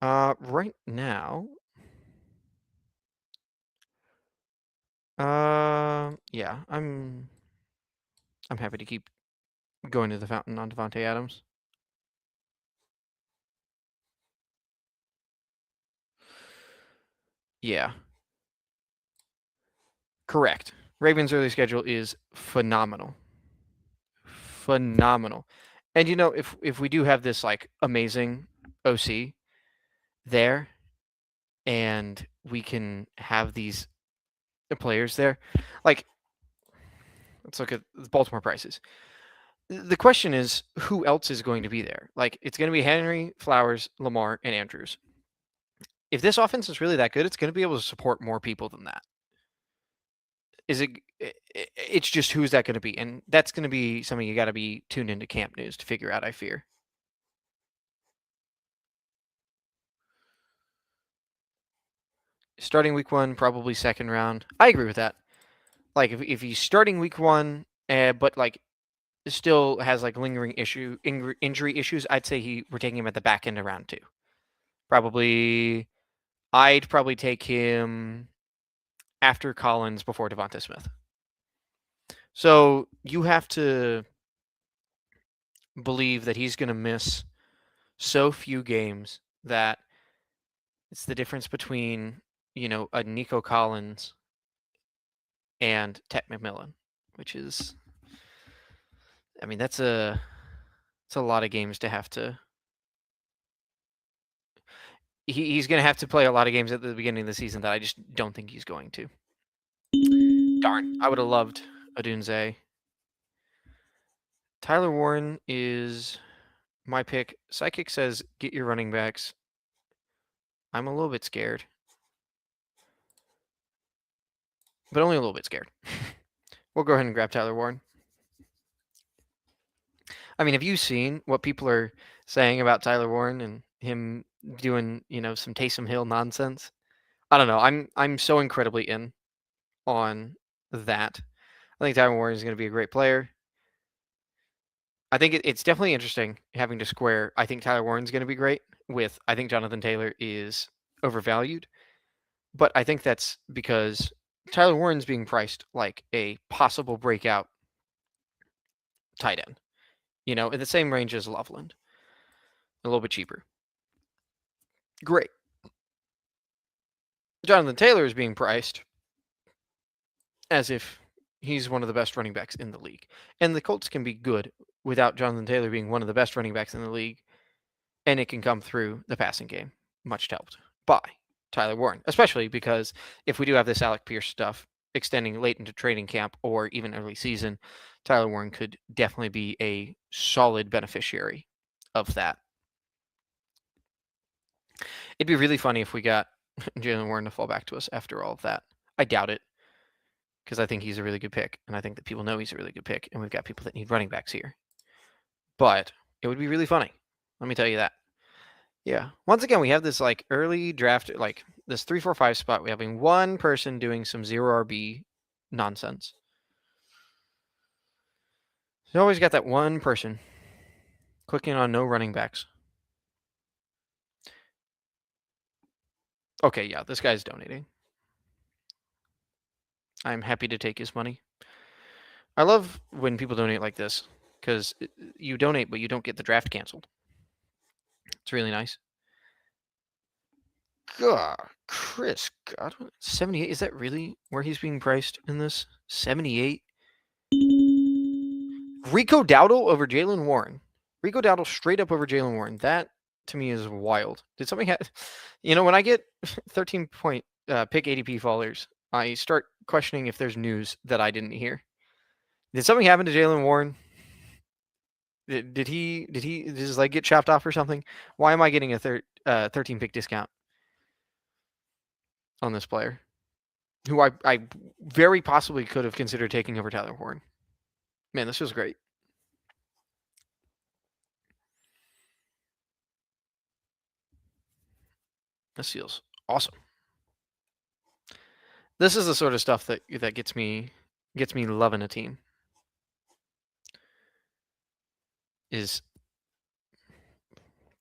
Right now, yeah, I'm happy to keep going to the fountain on Devontae Adams. Yeah. Correct. Ravens' early schedule is phenomenal. Phenomenal. And if we do have this like amazing OC there, and we can have these players there, like, let's look at the Baltimore prices. The question is, who else is going to be there? Like, it's going to be Henry, Flowers, Lamar, and Andrews. If this offense is really that good, it's going to be able to support more people than that. It's just who's that going to be? And that's going to be something you got to be tuned into camp news to figure out, I fear. Starting week 1, probably 2nd round. I agree with that. Like, if he's starting week 1, but like still has like lingering injury issues, I'd say we're taking him at the back end of round 2. I'd probably take him after Collins, before Devonta Smith. So you have to believe that he's going to miss so few games that it's the difference between, a Nico Collins and Tet McMillan, which is, I mean, it's a lot of games to have to. He's going to have to play a lot of games at the beginning of the season that I just don't think he's going to. Darn, I would have loved Odunze. Tyler Warren is my pick. Psychic says get your running backs. I'm a little bit scared, but only a little bit scared. We'll go ahead and grab Tyler Warren. I mean, have you seen what people are saying about Tyler Warren and him doing, some Taysom Hill nonsense? I don't know. I'm so incredibly in on that. I think Tyler Warren is going to be a great player. I think it's definitely interesting having to square. I think Tyler Warren's going to be great with. I think Jonathan Taylor is overvalued, but I think that's because Tyler Warren's being priced like a possible breakout tight end. In the same range as Loveland, a little bit cheaper. Great. Jonathan Taylor is being priced as if he's one of the best running backs in the league. And the Colts can be good without Jonathan Taylor being one of the best running backs in the league. And it can come through the passing game, much helped by Tyler Warren, especially because if we do have this Alec Pierce stuff extending late into training camp or even early season, Tyler Warren could definitely be a solid beneficiary of that. It'd be really funny if we got Jaylen Warren to fall back to us after all of that. I doubt it, because I think he's a really good pick, and I think that people know he's a really good pick, and we've got people that need running backs here. But it would be really funny. Let me tell you that. Yeah. Once again, we have this like early draft, like this 3-4-5 spot. We're having one person doing some 0 RB nonsense. You always got that one person clicking on no running backs. Okay, yeah, this guy's donating. I'm happy to take his money. I love when people donate like this, because you donate, but you don't get the draft canceled. It's really nice. God, Chris Godwin, 78. Is that really where he's being priced in this? 78? Rico Dowdle over Jaylen Warren. Rico Dowdle straight up over Jaylen Warren. That, to me, is wild. Did somebody have... when I get 13-point pick ADP fallers I start questioning if there's news that I didn't hear. Did something happen to Jalen Warren? Did he did his leg get chopped off or something? Why am I getting a 13 pick discount on this player, who I very possibly could have considered taking over Tyler Warren? Man, this was great. This feels awesome. This is the sort of stuff that gets me loving a team. Is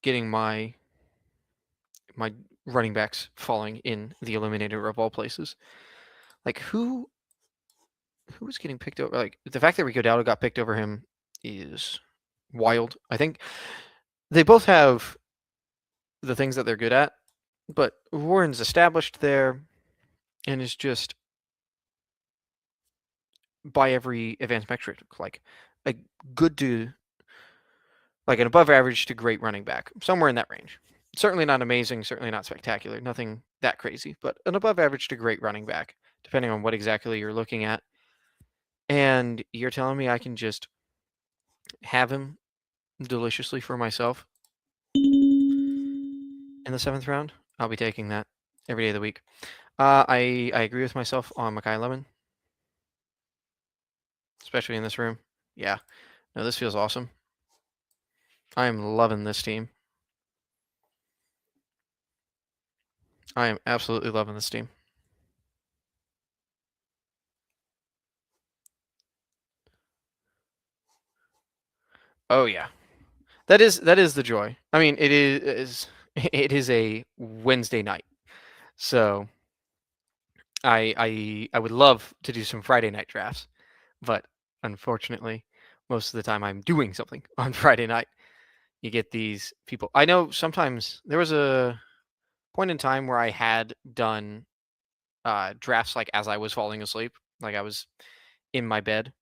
getting my running backs falling in the eliminator of all places. Like who was getting picked over? Like the fact that Rico Dowdle got picked over him is wild. I think they both have the things that they're good at, but Warren's established there and is just by every advanced metric like a good to like an above average to great running back, somewhere in that range. Certainly not amazing, certainly not spectacular, nothing that crazy, but an above average to great running back, depending on what exactly you're looking at. And you're telling me I can just have him deliciously for myself in the 7th round? I'll be taking that every day of the week. I agree with myself on Makai Lemon, especially in this room. Yeah, no, this feels awesome. I am loving this team. I am absolutely loving this team. Oh yeah, that is the joy. I mean, it is a Wednesday night, so I would love to do some Friday night drafts, but unfortunately, most of the time I'm doing something on Friday night. You get these people. I know sometimes there was a point in time where I had done drafts like as I was falling asleep, like I was in my bed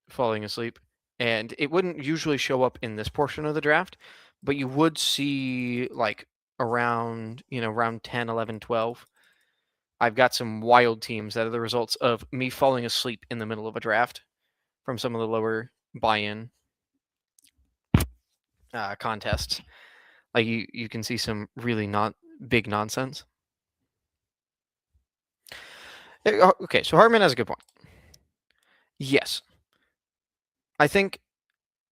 falling asleep, and it wouldn't usually show up in this portion of the draft, but you would see like around, round 10, 11, 12. I've got some wild teams that are the results of me falling asleep in the middle of a draft from some of the lower buy-in contests. Like you can see some really not big nonsense. Okay, so Hartman has a good point. Yes, I think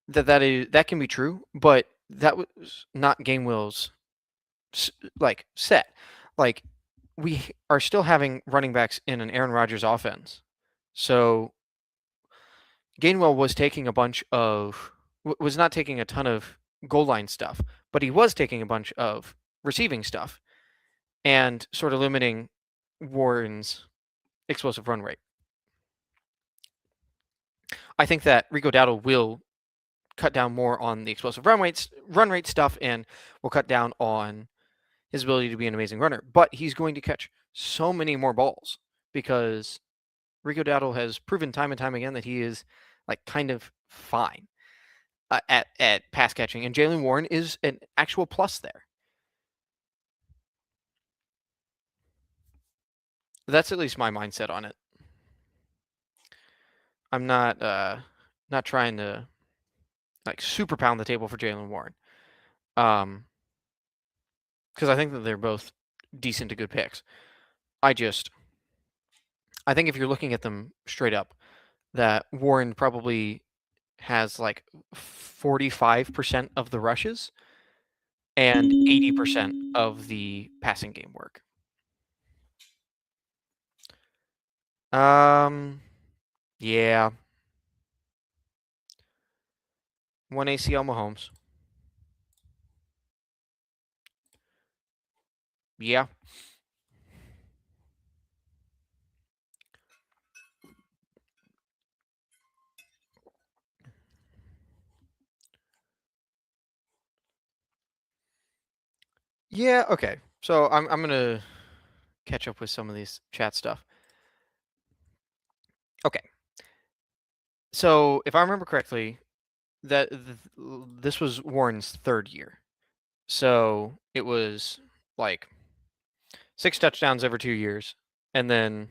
that can be true, but that was not Gainwell's set. Like we are still having running backs in an Aaron Rodgers offense, so Gainwell was taking was not taking a ton of goal line stuff, but he was taking a bunch of receiving stuff and sort of limiting Warren's explosive run rate. I think that Rico Dowdle will cut down more on the explosive run rate stuff and will cut down on his ability to be an amazing runner. But he's going to catch so many more balls because Rico Dowdle has proven time and time again that he is like kind of fine at pass catching, and Jalen Warren is an actual plus there. That's at least my mindset on it. I'm not trying to like super pound the table for Jalen Warren, because I think that they're both decent to good picks. I think if you're looking at them straight up, that Warren probably has like 45% of the rushes and 80% of the passing game work. Yeah. One ACL Mahomes. Yeah. Yeah, okay. So I'm gonna catch up with some of these chat stuff. Okay. So if I remember correctly, that this was Warren's 3rd year. So it was like 6 touchdowns over 2 years, and then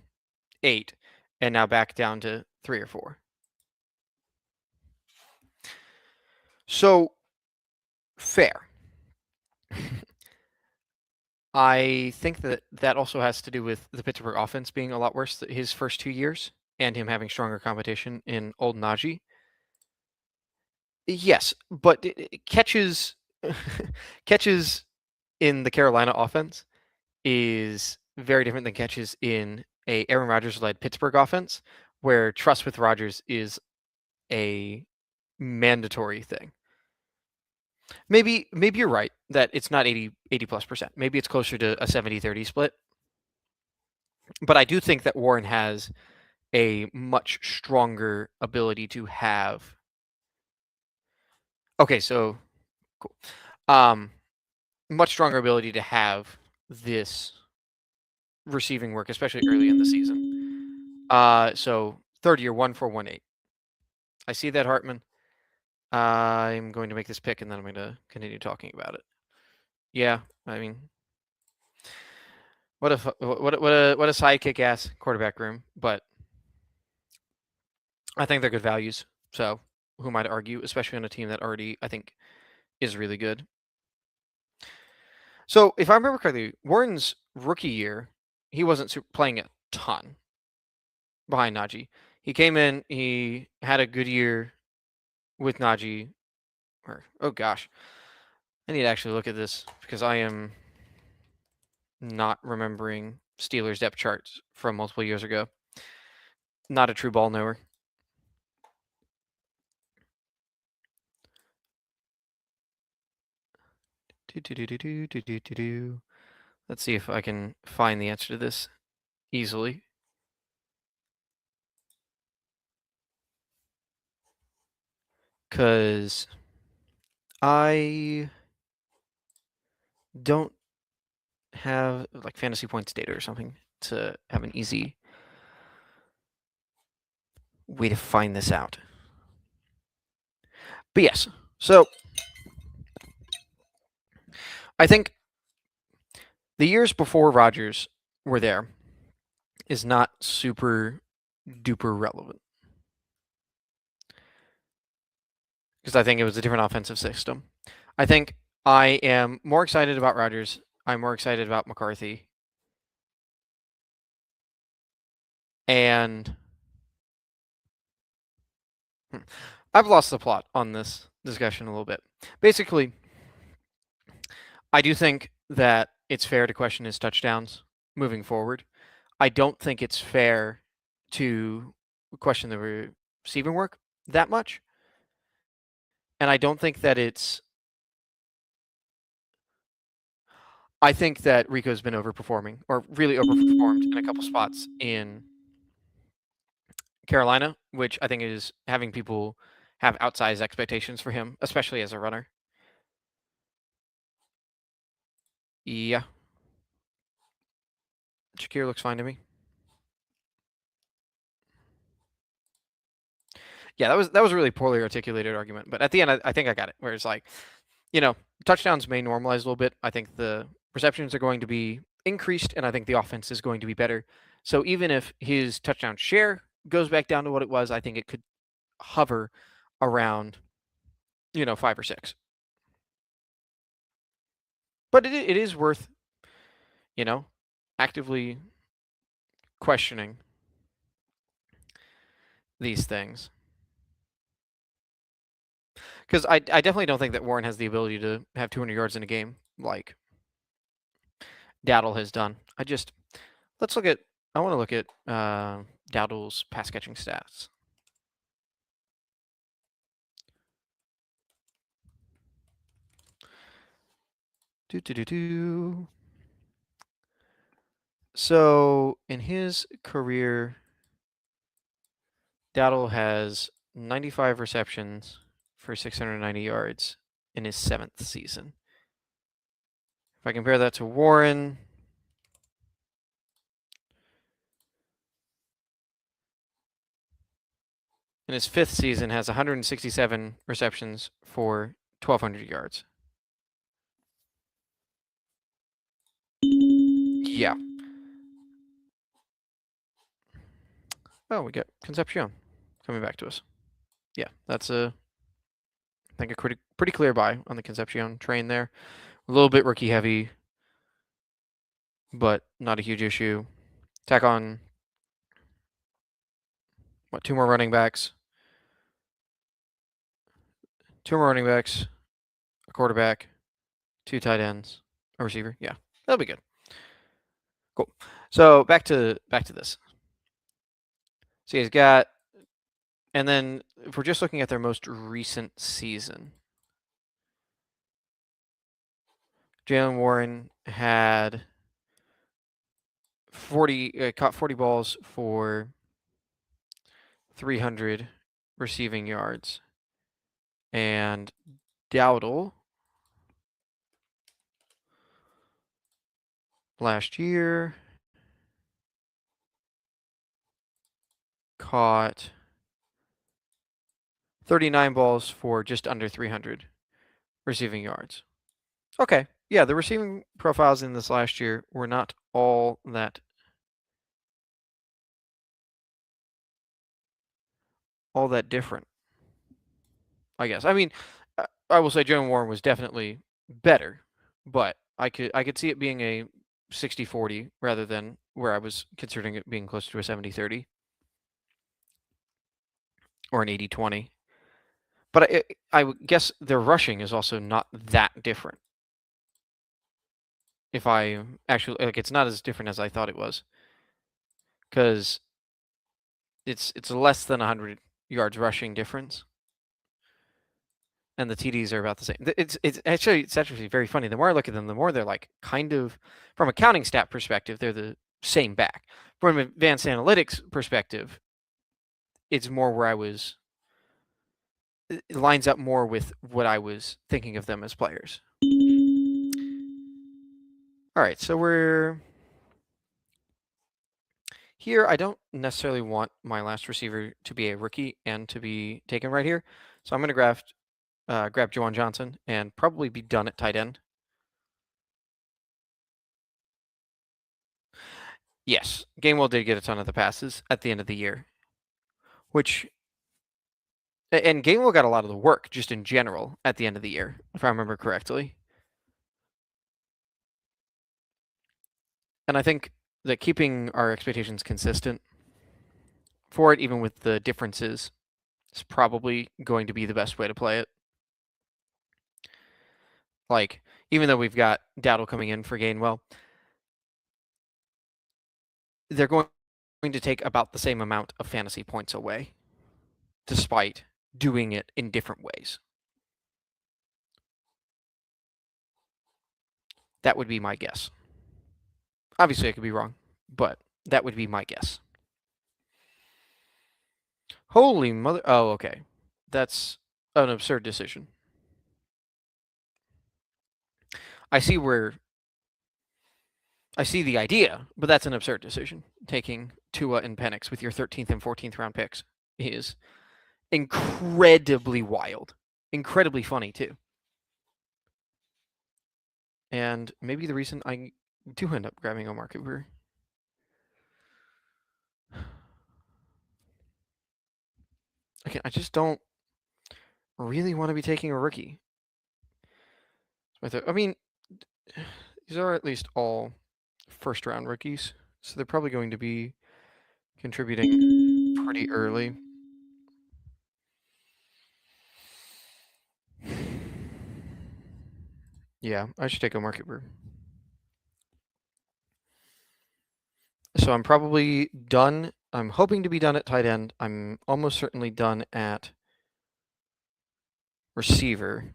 8, and now back down to 3 or 4. So, fair. I think that also has to do with the Pittsburgh offense being a lot worse his first 2 years and him having stronger competition in old Najee. Yes, but catches catches in the Carolina offense is very different than catches in a Aaron Rodgers-led Pittsburgh offense, where trust with Rodgers is a mandatory thing. Maybe you're right that it's not 80 plus percent. Maybe it's closer to a 70-30 split. But I do think that Warren has a much stronger ability to have. Okay, so cool. Much stronger ability to have this receiving work, especially early in the season. So third year, 1-4-1-8. I see that, Hartman. I'm going to make this pick, and then I'm going to continue talking about it. Yeah, I mean, what a sidekick ass quarterback room, but I think they're good values. So who am I to argue, especially on a team that already I think is really good. So if I remember correctly, Warren's rookie year, he wasn't playing a ton behind Najee. He came in, he had a good year with Najee. Oh gosh, I need to actually look at this because I am not remembering Steelers depth charts from multiple years ago. Not a true ball knower. Let's see if I can find the answer to this easily. Because I don't have like fantasy points data or something to have an easy way to find this out. But yes, so I think the years before Rodgers were there is not super duper relevant. Because I think it was a different offensive system. I think I am more excited about Rodgers. I'm more excited about McCarthy. And I've lost the plot on this discussion a little bit. Basically, I do think that it's fair to question his touchdowns moving forward. I don't think it's fair to question the receiving work that much. And I don't think that it's. I think that Rico's been overperforming, or really overperformed in a couple spots in Carolina, which I think is having people have outsized expectations for him, especially as a runner. Yeah. Shakir looks fine to me. Yeah, that was a really poorly articulated argument, but at the end, I think I got it. Where it's like, touchdowns may normalize a little bit. I think the receptions are going to be increased, and I think the offense is going to be better. So even if his touchdown share goes back down to what it was, I think it could hover around, 5 or 6. But it is worth, actively questioning these things. Because I definitely don't think that Warren has the ability to have 200 yards in a game like Dowdle has done. Let's look at. I want to look at Dowdle's pass catching stats. So in his career, Dowdle has 95 receptions for 690 yards in his 7th season. If I compare that to Warren, in his 5th season has 167 receptions for 1,200 yards. Yeah. Oh, we got Concepcion coming back to us. Yeah, that's I think a pretty clear buy on the Concepcion train there. A little bit rookie heavy, but not a huge issue. Tack on, what, two more running backs? Two more running backs, a quarterback, two tight ends, a receiver. Yeah, that'll be good. Cool. So back to this. So he's got, and then if we're just looking at their most recent season, Jalen Warren had caught 40 balls for 300 receiving yards, and Dowdle last year caught 39 balls for just under 300 receiving yards. Okay, yeah, the receiving profiles in this last year were not all that different, I guess. I mean, I will say Jalen Warren was definitely better, but I could see it being a 60-40 rather than where I was considering it being closer to a 70-30 or an 80-20. But I would guess their rushing is also not that different. If I actually, like, it's not as different as I thought it was, because it's less than 100 yards rushing difference, and the TDs are about the same. It's actually very funny. The more I look at them, the more they're like kind of, from a counting stat perspective, they're the same back. From an advanced analytics perspective, it's more where it lines up more with what I was thinking of them as players. All right, so we're here. I don't necessarily want my last receiver to be a rookie and to be taken right here, so I'm going to grab Juwan Johnson and probably be done at tight end. Yes, Gainwell did get a ton of the passes at the end of the year, and Gainwell got a lot of the work just in general at the end of the year, if I remember correctly. And I think that keeping our expectations consistent for it, even with the differences, is probably going to be the best way to play it. Like, even though we've got Dowdle coming in for Gainwell, they're going to take about the same amount of fantasy points away, despite doing it in different ways. That would be my guess. Obviously, I could be wrong, but that would be my guess. Holy mother... Oh, okay. That's an absurd decision. I see the idea, but that's an absurd decision. Taking Tua and Penix with your 13th and 14th round picks is incredibly wild. Incredibly funny, too. And maybe the reason I do end up grabbing Omar Cooper. Okay, I just don't really want to be taking a rookie. I mean, these are at least all first-round rookies, so they're probably going to be contributing pretty early. Yeah, I should take Omar Cooper. So I'm probably done. I'm hoping to be done at tight end. I'm almost certainly done at receiver.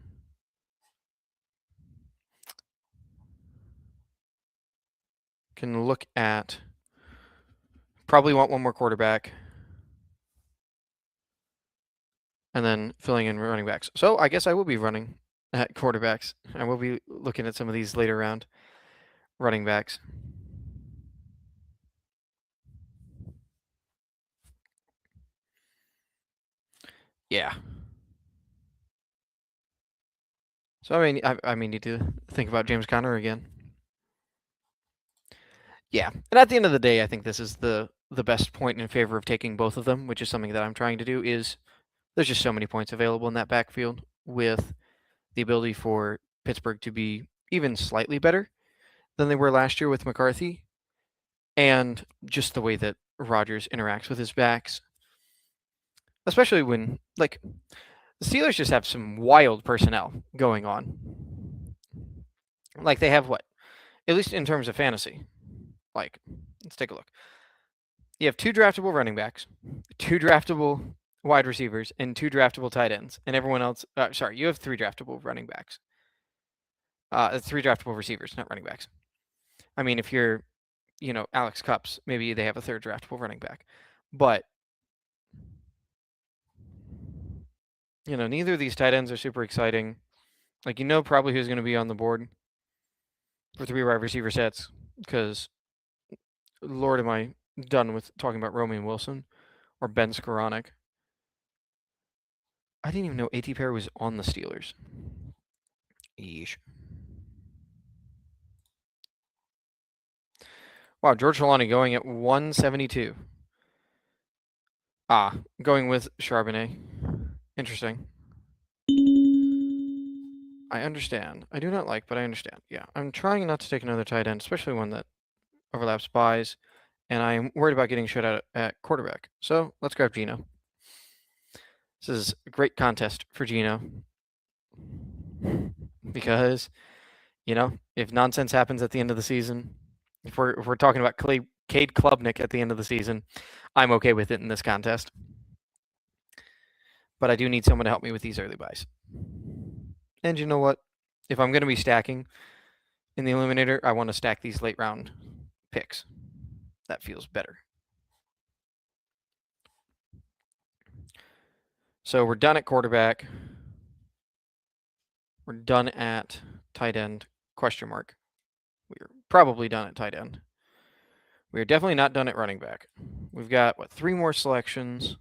Can look at, probably want one more quarterback, and then filling in running backs. So I guess I will be running at quarterbacks. I will be looking at some of these later round running backs. Yeah. So I may need to think about James Conner again. Yeah, and at the end of the day, I think this is the the best point in favor of taking both of them, which is something that I'm trying to do, is there's just so many points available in that backfield with the ability for Pittsburgh to be even slightly better than they were last year with McCarthy, and just the way that Rodgers interacts with his backs, especially when, like, the Steelers just have some wild personnel going on. Like, they have what? At least in terms of fantasy. Like, let's take a look. You have 2 draftable running backs, 2 draftable wide receivers, and 2 draftable tight ends. And everyone else, you have 3 draftable running backs. 3 draftable receivers, not running backs. I mean, if you're, Alex Cupps, maybe they have a 3rd draftable running back. But, neither of these tight ends are super exciting. Like, probably who's going to be on the board for 3 wide receiver sets, because, Lord, am I done with talking about Roman Wilson or Ben Skoranek. I didn't even know A.T. Perry was on the Steelers. Yeesh. Wow, George Trelawney going at 172. Going with Charbonnet. Interesting. I understand. I do not like, but I understand. Yeah, I'm trying not to take another tight end, especially one that overlaps buys, and I'm worried about getting shut out at quarterback. So let's grab Gino. This is a great contest for Gino because, if nonsense happens at the end of the season, if we're talking about Cade Klubnik at the end of the season, I'm okay with it in this contest. But I do need someone to help me with these early buys. And you know what? If I'm going to be stacking in the Eliminator, I want to stack these late round picks. That feels better. So we're done at quarterback. We're done at tight end, ? We're probably done at tight end. We're definitely not done at running back. We've got, 3 more selections.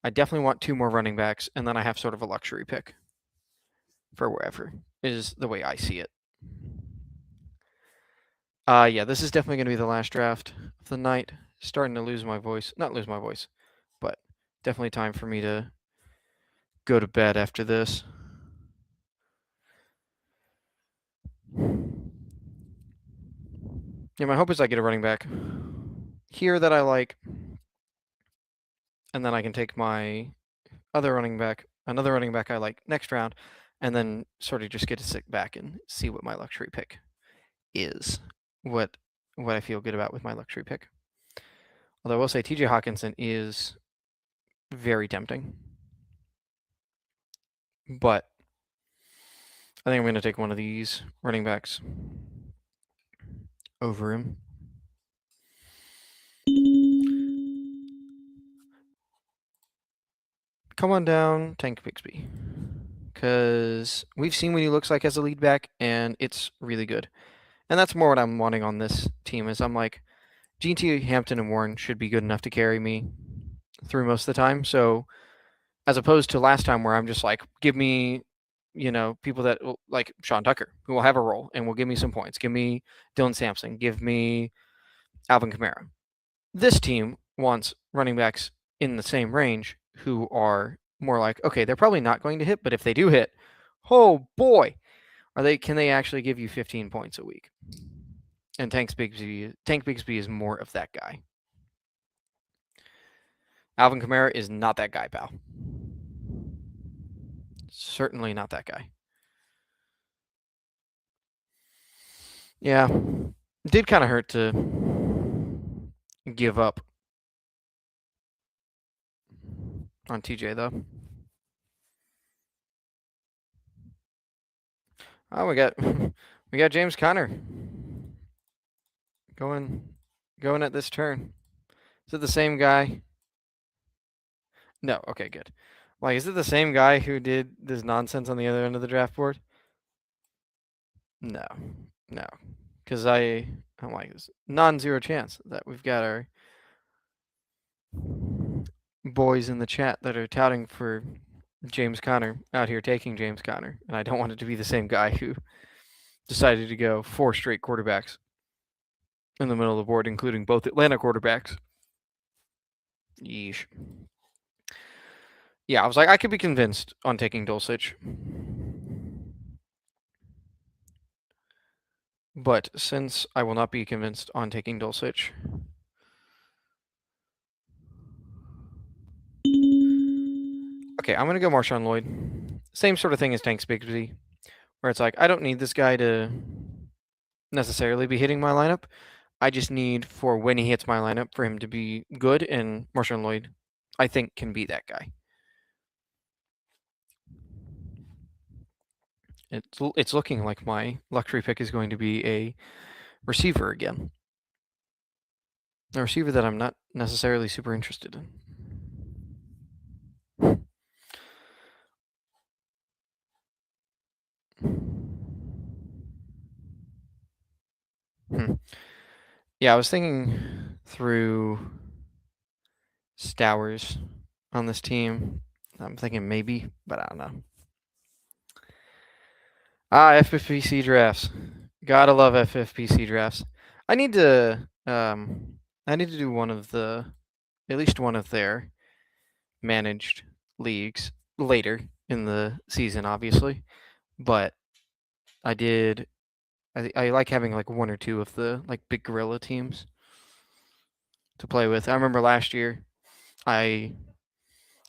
I definitely want 2 more running backs, and then I have sort of a luxury pick for wherever, is the way I see it. Yeah, this is definitely going to be the last draft of the night. Starting to lose my voice. Not lose my voice, but definitely time for me to go to bed after this. Yeah, my hope is I get a running back here that I like, and then I can take my another running back I like next round, and then sort of just get to sit back and see what my luxury pick is, what I feel good about with my luxury pick. Although I will say TJ Hawkinson is very tempting, but I think I'm going to take one of these running backs over him. Come on down, Tank Bixby, because we've seen what he looks like as a lead back, and it's really good. And that's more what I'm wanting on this team, is I'm like, G.T. Hampton and Warren should be good enough to carry me through most of the time. So as opposed to last time where I'm just like, give me, people that like Sean Tucker, who will have a role and will give me some points. Give me Dylan Sampson. Give me Alvin Kamara. This team wants running backs in the same range who are more like, okay, they're probably not going to hit, but if they do hit, oh boy, can they actually give you 15 points a week? And Tank Bigsby is more of that guy. Alvin Kamara is not that guy, pal. Certainly not that guy. Yeah, it did kind of hurt to give up on TJ, though. Oh, we got James Conner going at this turn. Is it the same guy? No. Okay, good. Like, is it the same guy who did this nonsense on the other end of the draft board? No. Because I'm like, there's non-zero chance that we've got our boys in the chat that are touting for James Conner out here taking James Conner, and I don't want it to be the same guy who decided to go 4 straight quarterbacks in the middle of the board, including both Atlanta quarterbacks. Yeesh. Yeah, I was like, I could be convinced on taking Dulcich. But since I will not be convinced on taking Dulcich, okay, I'm going to go Marshawn Lloyd. Same sort of thing as Tanks Bigsby, where it's like, I don't need this guy to necessarily be hitting my lineup. I just need for when he hits my lineup for him to be good, and Marshawn Lloyd, I think, can be that guy. It's looking like my luxury pick is going to be a receiver again. A receiver that I'm not necessarily super interested in. Yeah, I was thinking through Stowers on this team. I'm thinking maybe, but I don't know. FFPC drafts. Gotta love FFPC drafts. I need to do one of the, at least one of their managed leagues later in the season, obviously. But I like having like one or two of the like big gorilla teams to play with. I remember last year I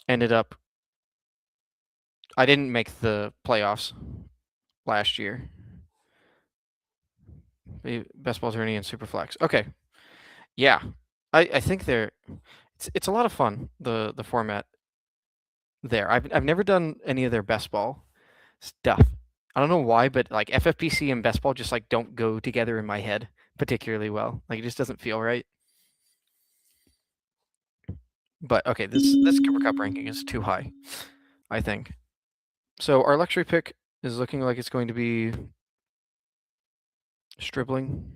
didn't make the playoffs last year. Best ball tourney and Superflex. Okay. Yeah. I think it's a lot of fun, the format there. I've never done any of their best ball stuff. I don't know why, but like FFPC and best ball just like don't go together in my head particularly well. Like it just doesn't feel right. But okay, this Cooper Cup ranking is too high, I think. So our luxury pick is looking like it's going to be Stribling.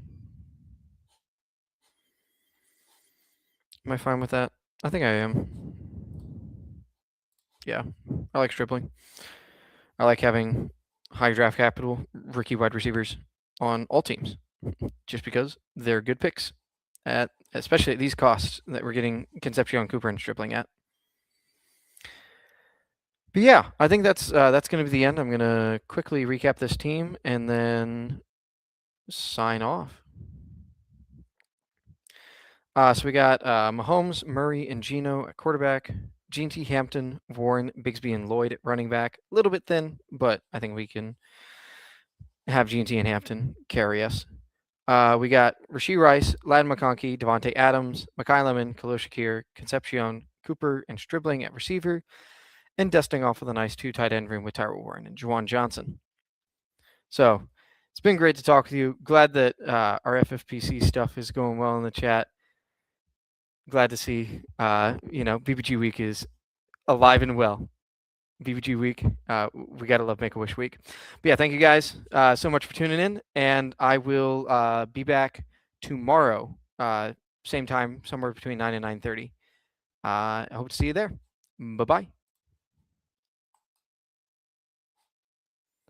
Am I fine with that? I think I am. Yeah, I like Stribling. I like having high draft capital rookie wide receivers on all teams, just because they're good picks at especially at these costs that we're getting Concepcion, Cooper, and Stribling at. But yeah, I think that's going to be the end. I'm going to quickly recap this team and then sign off. So we got Mahomes, Murray, and Geno at quarterback. Gene T. Hampton, Warren, Bigsby, and Lloyd at running back. A little bit thin, but I think we can have Gene T. and Hampton carry us. We got Rashee Rice, Ladd McConkey, Devontae Adams, Mekhi Lemon, Khalil Shakir, Concepcion, Cooper, and Stribling at receiver, and dusting off with a nice 2 tight end room with Tyrell Warren and Juwan Johnson. So it's been great to talk with you. Glad that our FFPC stuff is going well in the chat. Glad to see, BBG Week is alive and well. BBG Week, we gotta love Make-A-Wish Week. But yeah, thank you guys so much for tuning in, and I will be back tomorrow, same time, somewhere between 9 and 9:30. I hope to see you there. Bye-bye.